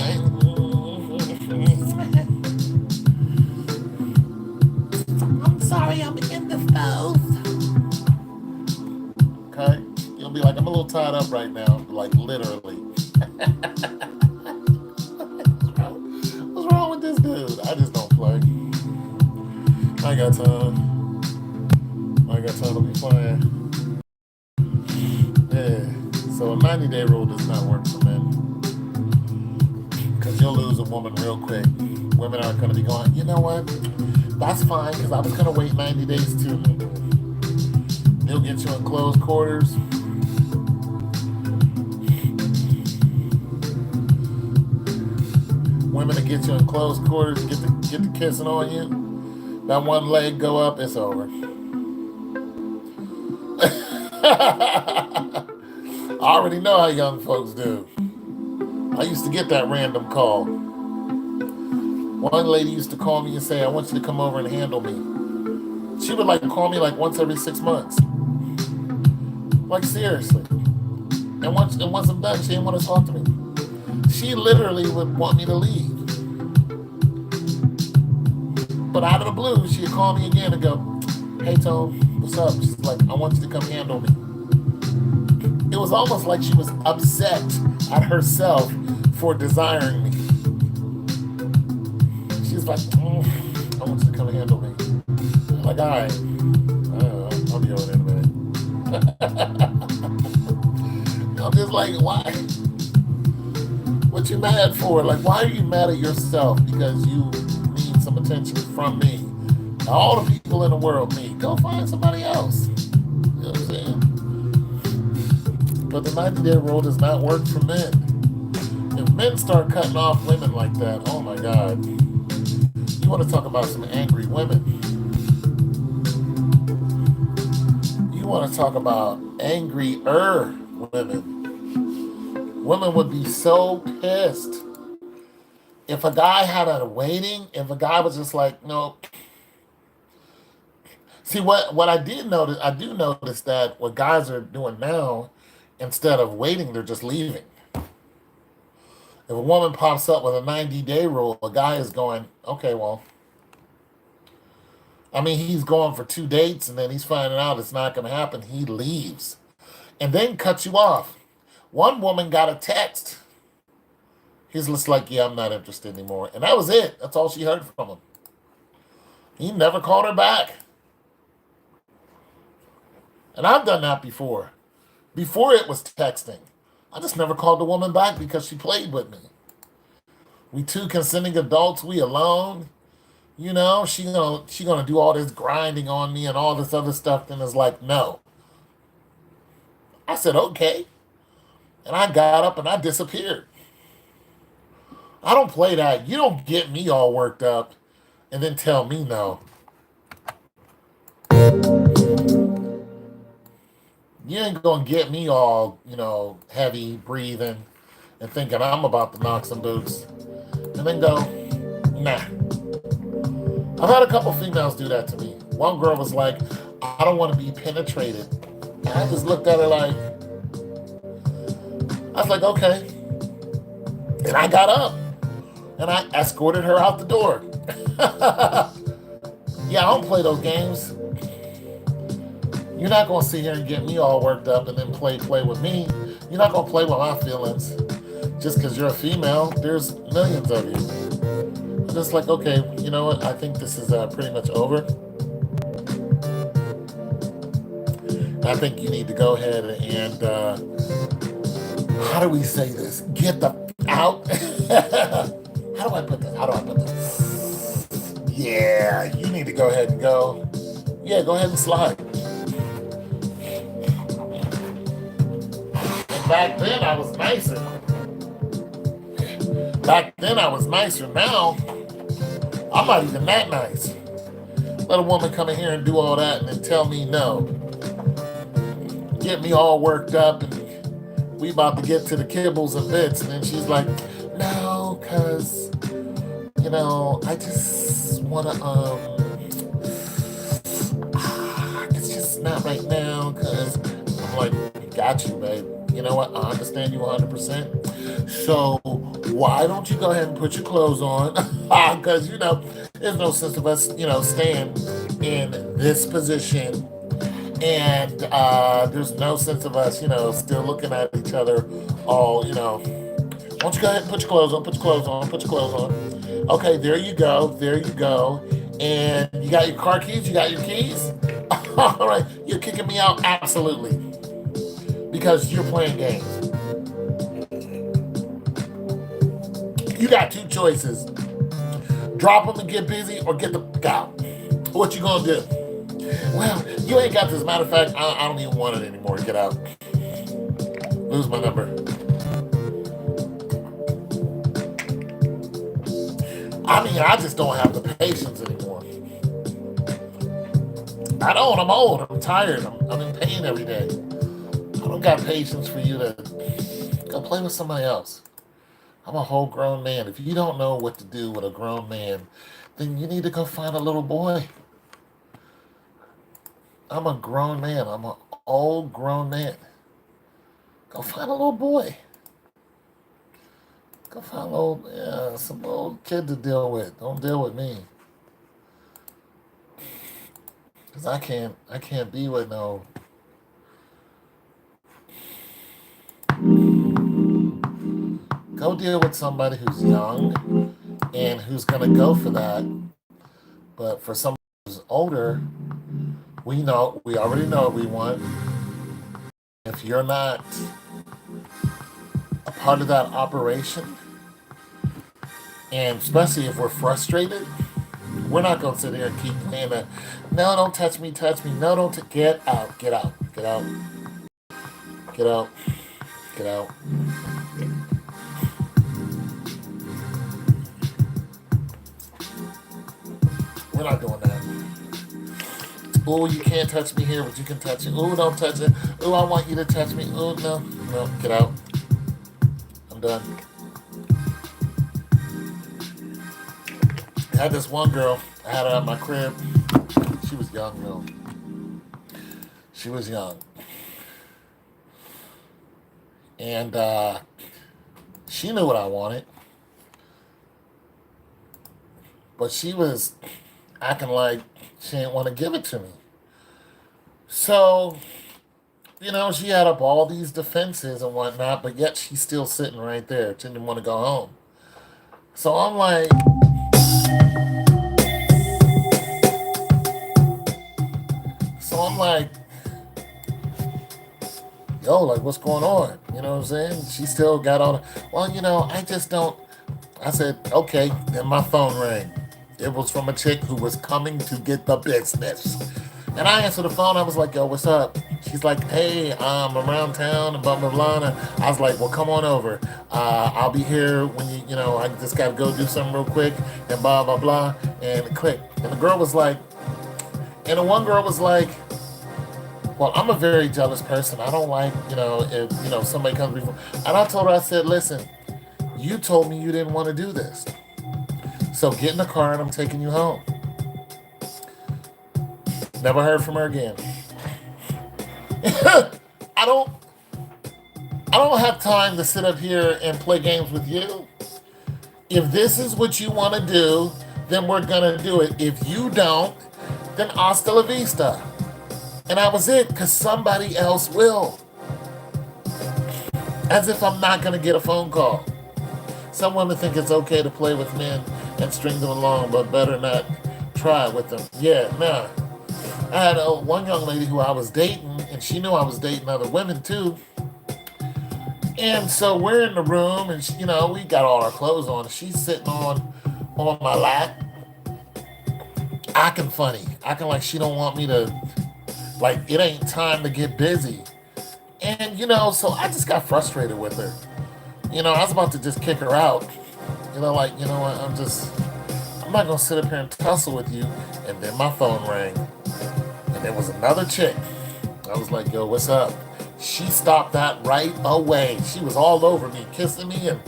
I'm sorry, I'm in the boat. Okay, you'll be like, I'm a little tied up right now, like literally. What's wrong with this dude? I just don't play. I ain't got time. I ain't got time to be playing. Yeah. So a 90-day rule does not work for men. Because you'll lose a woman real quick. Women aren't going to be going, you know what? That's fine, because I was going to wait 90 days too. He'll get you in closed quarters. Women to get you in closed quarters, get the kissing on you. That one leg go up, it's over. I already know how young folks do. I used to get that random call. One lady used to call me and say, I want you to come over and handle me. She would like call me like once every 6 months. Like seriously. And once I'm done, she didn't want to talk to me. She literally would want me to leave. But out of the blue, she'd call me again and go, hey Tone, what's up? She's like, I want you to come handle me. It was almost like she was upset at herself for desiring me. She's like, I want you to come and handle me. I'm like, all right. I'll be over there in a minute. I'm just like, why? What you mad for? Like, why are you mad at yourself because you need some attention from me? All the people in the world need. Go find somebody else. You know what I'm saying? But the 90-day rule does not work for men. If men start cutting off women like that, oh my God. You want to talk about some angry women. You want to talk about angrier women. Women would be so pissed. If a guy had a waiting, if a guy was just like, no. See, what I do notice that what guys are doing now, instead of waiting, they're just leaving. If a woman pops up with a 90-day rule, a guy is going, okay, well, I mean, he's going for 2 dates and then he's finding out it's not going to happen. He leaves and then cuts you off. One woman got a text. He's just like, yeah, I'm not interested anymore. And that was it. That's all she heard from him. He never called her back. And I've done that before. Before it was texting. I just never called the woman back because she played with me. We two consenting adults, we alone. You know, she gonna do all this grinding on me and all this other stuff. Then it's like, no. I said, okay. And I got up and I disappeared. I don't play that. You don't get me all worked up and then tell me no. You ain't gonna get me all, heavy breathing and thinking I'm about to knock some boots. And then go, nah. I've had a couple females do that to me. One girl was like, I don't want to be penetrated. And I just looked at her like, I was like, okay. And I got up and I escorted her out the door. Yeah, I don't play those games. You're not going to sit here and get me all worked up and then play with me. You're not going to play with my feelings. Just because you're a female, there's millions of you. I'm just like, okay, you know what? I think this is pretty much over. I think you need to go ahead and, how do we say this? Get the out. How do I put this? need to go ahead and go. Yeah, go ahead and slide. And back then I was nicer. Back then I was nicer. Now I'm not even that nice. Let a woman come in here and do all that and then tell me no. Get me all worked up and we about to get to the kibbles and bits. And then she's like, no, cause I just wanna it's just not right now, cause I'm like, got you, babe. You know what? I understand you 100%. So why don't you go ahead and put your clothes on? Because there's no sense of us, staying in this position, and there's no sense of us, still looking at each other. All why don't you go ahead and put your clothes on? Put your clothes on. Put your clothes on. Okay, there you go. There you go. And you got your car keys. You got your keys. All right, you're kicking me out. Absolutely. Because you're playing games. You got two choices. Drop them and get busy or get the fuck out. What you gonna do? Well, you ain't got this. Matter of fact, I don't even want it anymore. Get out. Lose my number. I mean, I just don't have the patience anymore. I don't. I'm old. I'm tired. I'm in pain every day. I don't got patience for you to go play with somebody else. I'm a whole grown man. If you don't know what to do with a grown man, then you need to go find a little boy. I'm a grown man. I'm an old grown man. Go find a little boy. Go find some old kid to deal with. Don't deal with me. Cause I can't be with no. Go deal with somebody who's young and who's gonna go for that. But for somebody who's older, we already know what we want. If you're not a part of that operation, and especially if we're frustrated, we're not going to sit here and keep playing that. No, don't touch me, touch me. No, don't. Get out, get out, get out, get out, get out. We're not doing that. Oh, you can't touch me here, but you can touch it. Oh, don't touch it. Oh, I want you to touch me. Oh, no, get out. I'm done. I had this one girl. I had her at my crib. She was young, though. She was young. And she knew what I wanted. But she was acting like she didn't want to give it to me. So, she had up all these defenses and whatnot, but yet she's still sitting right there. She didn't want to go home. So I'm like, yo, like, what's going on? You know what I'm saying? She still got all the, well, I just don't. I said, okay. Then my phone rang. It was from a chick who was coming to get the business. And I answered the phone. I was like, yo, what's up? She's like, hey, I'm around town and blah, blah, blah. And I was like, well, come on over. I'll be here when I just got to go do something real quick and blah, blah, blah. And click. And the girl was like, and the one girl was like, well, I'm a very jealous person. I don't like, if, somebody comes before. And I told her, I said, listen, you told me you didn't want to do this. So get in the car and I'm taking you home. Never heard from her again. I don't have time to sit up here and play games with you. If this is what you want to do, then we're going to do it. If you don't, then hasta la vista. And that was it, because somebody else will. As if I'm not going to get a phone call. Some women think it's okay to play with men and string them along, but better not try with them. Yeah, nah. I had one young lady who I was dating, and she knew I was dating other women too. And so we're in the room, and we got all our clothes on. She's sitting on my lap. acting funny, acting like she don't want me to, like it ain't time to get busy. And so I just got frustrated with her. I was about to just kick her out. Like, what, I'm not gonna sit up here and tussle with you. And then my phone rang, and there was another chick. I was like, yo, what's up? She stopped that right away. She was all over me, kissing me, and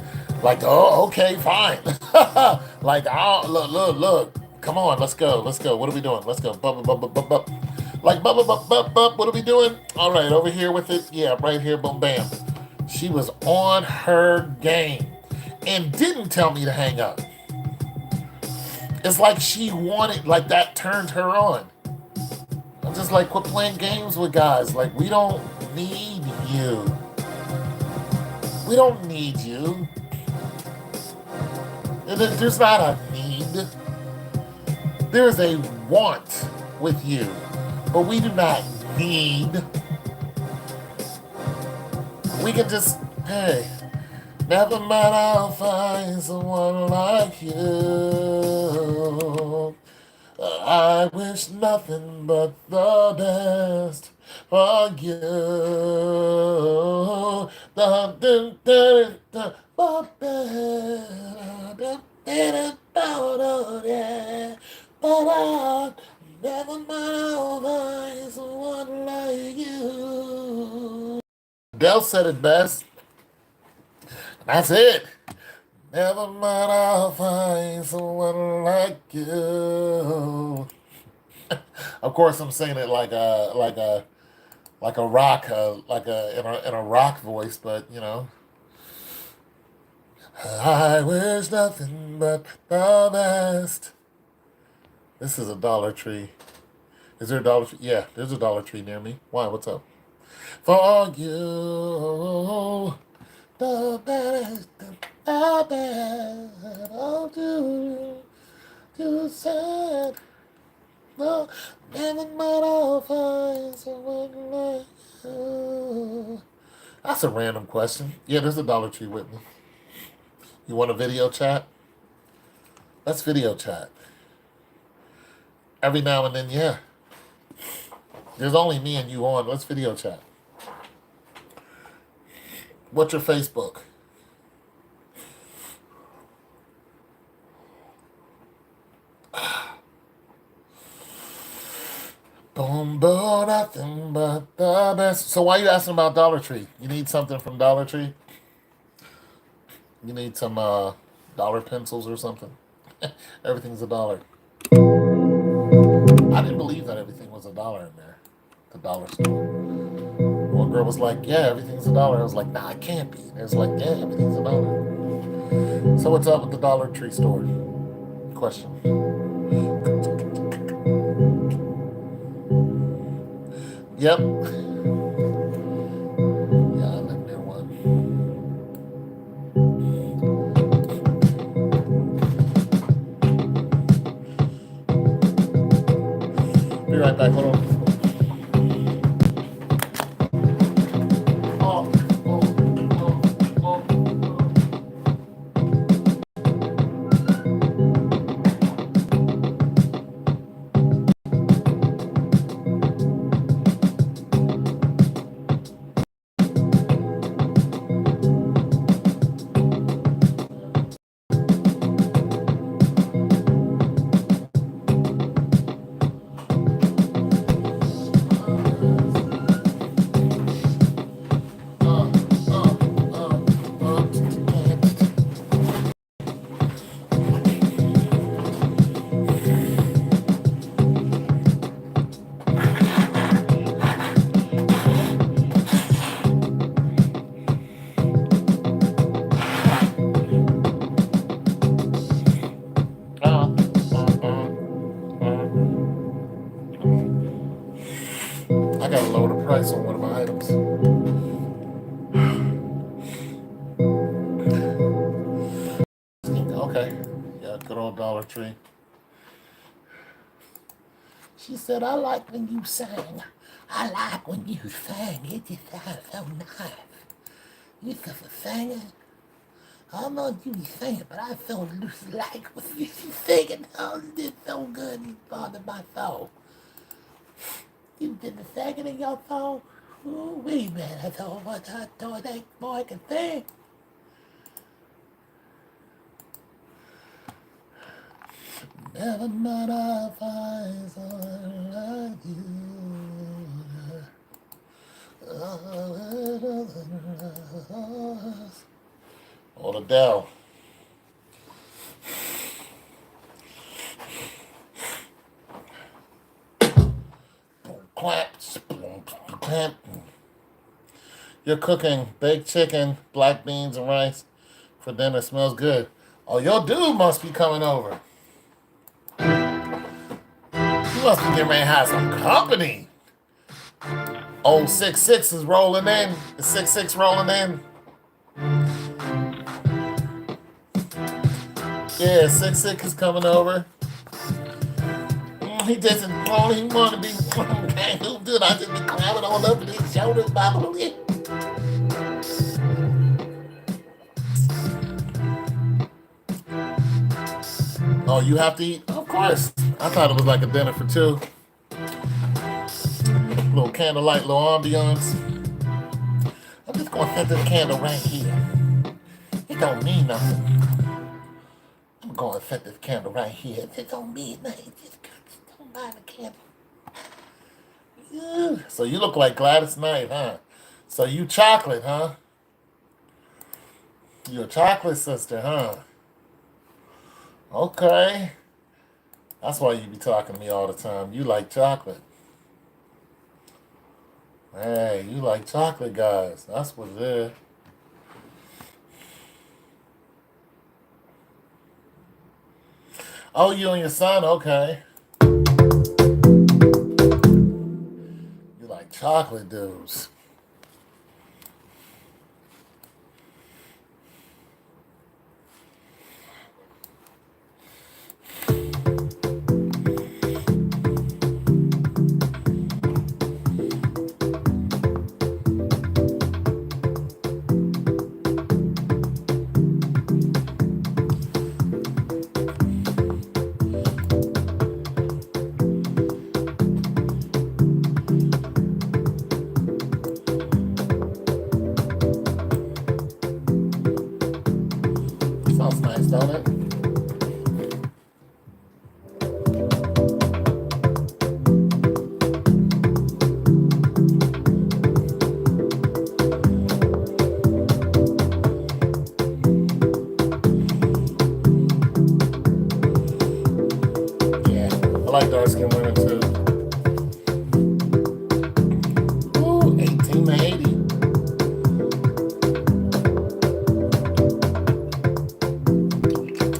like, oh, okay, fine. Like, oh, look. Come on, let's go. What are we doing? Let's go. Bub, bub, bub, bub, bub. Like, bub, bub, bub, bub, bub. What are we doing? All right, over here with it. Yeah, right here, boom, bam. She was on her game and didn't tell me to hang up. It's like she wanted, like that turned her on. I'm just like, quit playing games with guys. Like, we don't need you. We don't need you. There's not a need. There is a want with you, but we do not need. We can just, hey, never mind, I'll find someone like you. I wish nothing but the best for you. But I never mind, I'll find someone like you. Dell said it best. That's it. Never mind, I'll find someone like you. Of course, I'm saying it like a rock, in a rock voice, but I wish nothing but the best. This is a Dollar Tree. Is there a Dollar Tree? Yeah, there's a Dollar Tree near me. Why? What's up? For you, the best, the best. I'll do. You said, no, never mind, I'll find someone like you. That's a random question. Yeah, there's a Dollar Tree with me. You want a video chat? Let's video chat. Every now and then, yeah. There's only me and you on. Let's video chat. What's your Facebook? Boom, boom, nothing but the best. So why are you asking about Dollar Tree? You need something from Dollar Tree? You need some dollar pencils or something? Everything's a dollar. I didn't believe that everything was a dollar in there. The dollar store. One girl was like, yeah, everything's a dollar. I was like, nah, it can't be. And it was like, yeah, everything's a dollar. So what's up with the Dollar Tree store? Question. Yep. Yeah, I live near one. Be right back. Hold on. I gotta lower the price on one of my items. Okay. Yeah, good old Dollar Tree. She said, I like when you sang. I like when you sang. It just sounds so nice. You just a singer. I don't know what you be saying, but I felt like what you singing. Oh, you did so good. You bothered my soul. You did the second in your soul. Ooh, wee, man. That's all what I thought that boy could sing. Never mind our eyes on you. All the Dell. Clap. You're cooking baked chicken, black beans, and rice for dinner. Smells good. Oh, your dude must be coming over. You must be getting ready to have some company. Old 6'6" is rolling in. The 6'6" rolling in. Yeah, 6'6" is coming over. He doesn't only want to be kangaroo, dude. I just be climbing all up his shoulders, probably. Oh, you have to eat? Of course. I thought it was like a dinner for two. Little candlelight, little ambiance. I'm just gonna set this candle right here. It don't mean nothing. I'm gonna set this candle right here. It don't mean nothing. Just don't mind the candle. Yeah. So you look like Gladys Knight, huh? So you chocolate, huh? You're a chocolate sister, huh? Okay. That's why you be talking to me all the time. You like chocolate. Hey, you like chocolate, guys. That's what it is. Oh, you and your son? Okay. You like chocolate dudes. Sounds nice, don't it? Yeah, I like dark-skinned women too. Ooh, 18 to 80.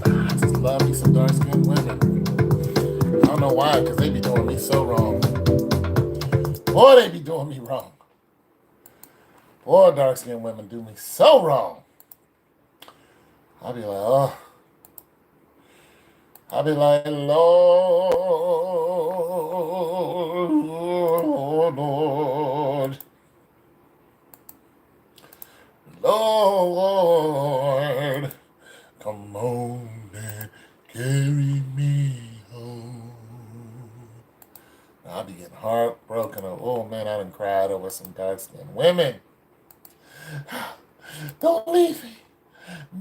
I just love me some dark-skinned women. I don't know why, because they be doing me so wrong. Boy, they be doing me wrong. Boy, dark-skinned women do me so wrong. I'll be like, oh. I'll be like, Lord, Lord, come on and carry me home. I'll be getting heartbroken. Oh, man, I done cried over some dark-skinned women. Don't leave me.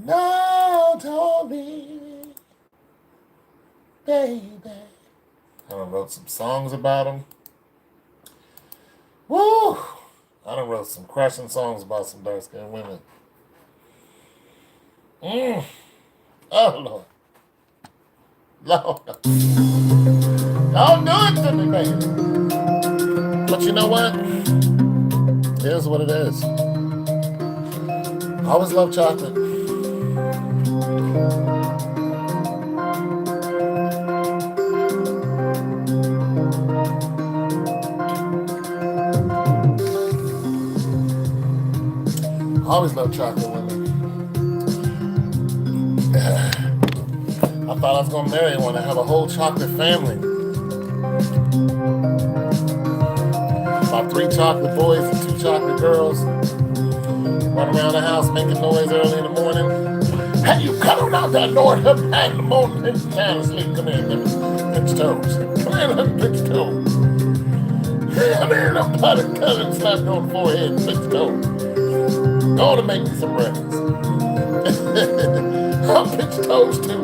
No, don't leave me. Baby. I done wrote some songs about them. Woo! I done wrote some crushing songs about some dark-skinned women. Oh, Lord. Lord. Don't do it to me, baby. But you know what? It is what it is. I always love chocolate. I always love chocolate women. I thought I was going to marry one and have a whole chocolate family. About 3 chocolate boys and 2 chocolate girls. Run around the house making noise early in the morning. Hey, you cut on out that door. Come back in the morning. Pinch down and sleep. Come here. Pinch toes. Come here. Let me pinch toes. Come here. I'm putting, cutting, slapping on the forehead. Pinch toes. Go on and make me some breakfast. I'll pinch toes too.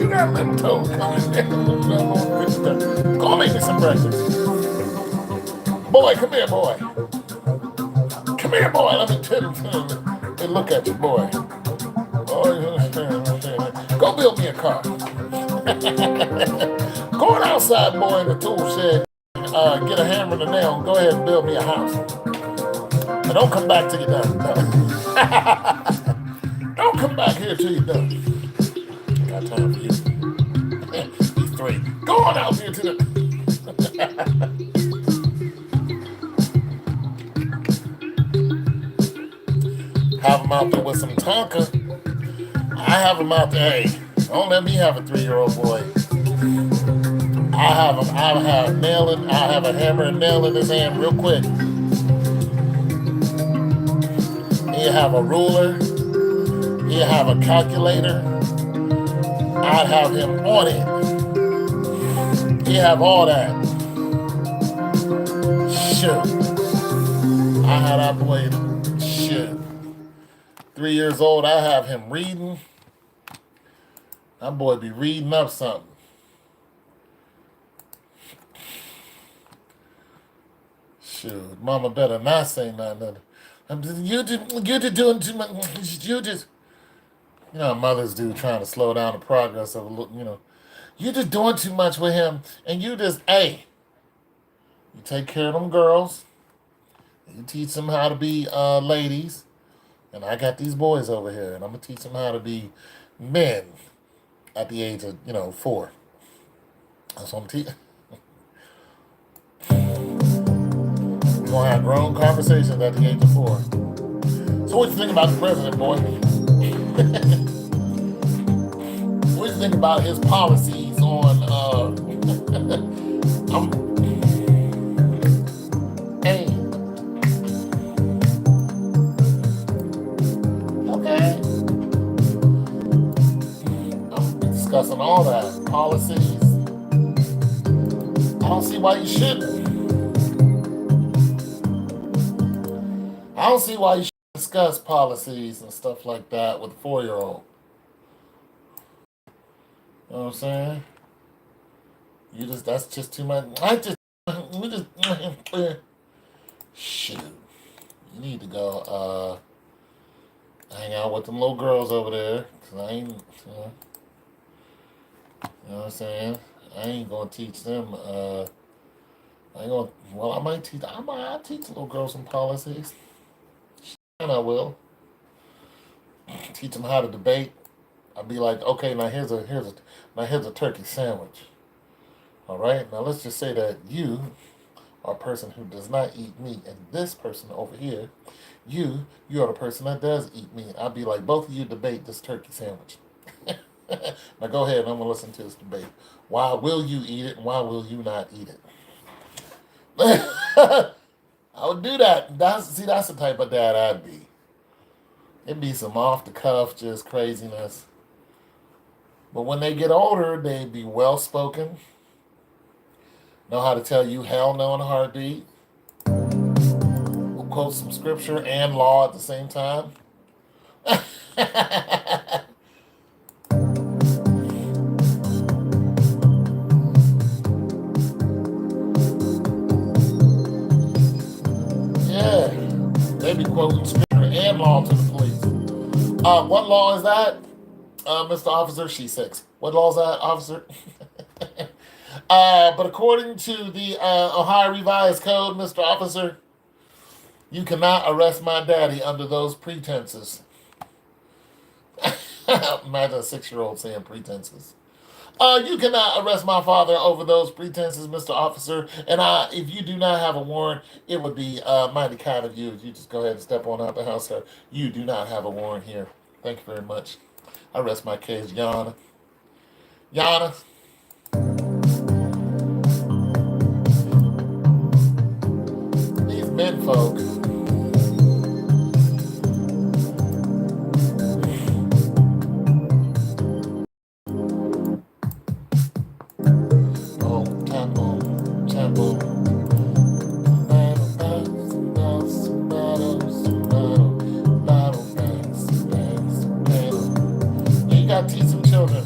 You got them toes. Come in there. Go on, make me some breakfast. Boy, come here, boy. Come here, boy. Let me tell you. Hey, look at you, boy. Go build me a car. Going outside, boy, in the tool shed. Get a hammer and a nail and go ahead and build me a house. And don't come back till you're done. No. Don't come back here till you're done. Got time for you. These three. Go on out here to the... Have them out there with some Tonka. I have them out there. Hey, don't let me have a 3-year-old boy. I have a hammer and nail in his hand real quick. He'll have a ruler. He'll have a calculator. I'd have him on it. He'll have all that. Shoot. I had that boy, shoot. 3 years old, I have him reading. That boy be reading up something. Shoot, mama better not say nothing. You doing too much. You just, you know, mothers do, trying to slow down the progress of, you know. You just doing too much with him, and you just, hey, you take care of them girls. You teach them how to be ladies. And I got these boys over here, and I'm going to teach them how to be men at the age of, 4. That's what I'm teaching. We're going to have grown conversations at the age of 4. So what you think about the president, boy? What you think about his policies on, hey. Discussing all that policies. I don't see why you shouldn't. I don't see why you should discuss policies and stuff like that with a 4-year-old. You know what I'm saying? That's just too much. Shoot. You need to go hang out with them little girls over there. Cause I ain't, you know what I'm saying? I ain't gonna teach them. I might teach little girls some policies. And I will teach them how to debate. I'll be like, okay, now here's a turkey sandwich. All right, now let's just say that you are a person who does not eat meat, and this person over here, you are the person that does eat meat. I'll be like, both of you debate this turkey sandwich. Now go ahead and I'm going to listen to this debate. Why will you eat it and why will you not eat it? I would do that. That's the type of dad I'd be. It'd be some off the cuff, just craziness. But when they get older, they'd be well spoken. Know how to tell you hell no in a heartbeat. We'll quote some scripture and law at the same time. They be quoting scripture and law to the police. What law is that, Mr. Officer? She's 6. What law is that, officer? But according to the Ohio Revised Code, Mr. Officer, you cannot arrest my daddy under those pretenses. Imagine a 6-year-old saying pretenses. You cannot arrest my father over those pretenses, Mr. Officer. And if you do not have a warrant, it would be mighty kind of you if you just go ahead and step on out the house, sir. You do not have a warrant here. Thank you very much. I rest my case, Yana. Yana. These men folk. You gotta teach some children.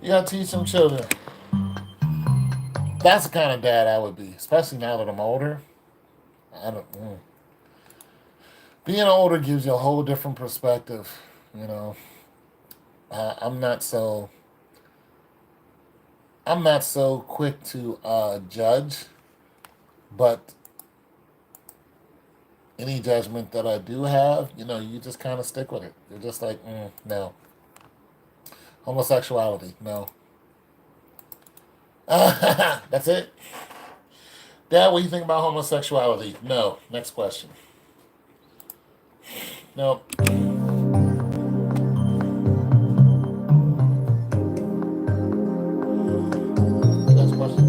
You gotta teach some children. That's the kind of dad I would be, especially now that I'm older. I don't. Being older gives you a whole different perspective. You know, I'm not so. I'm not so quick to judge, but any judgment that I do have, you just kind of stick with it. You're just like, no. Homosexuality, no. That's it. Dad, what do you think about homosexuality? No. Next question. No. Next question.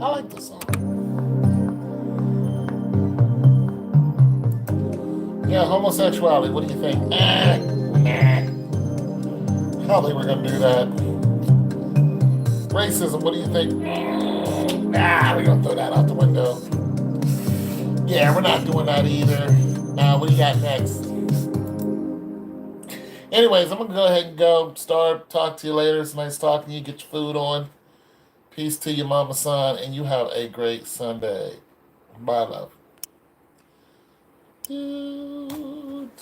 I like this song. Yeah, homosexuality. What do you think? Nah. How they were gonna do that? Racism. What do you think? Nah, we're gonna throw that out the window. Yeah, we're not doing that either. What do you got next? Anyways, I'm gonna go ahead and go. Talk to you later. It's nice talking to you. Get your food on. Peace to your mama, son, and you have a great Sunday. Bye, love. Dude.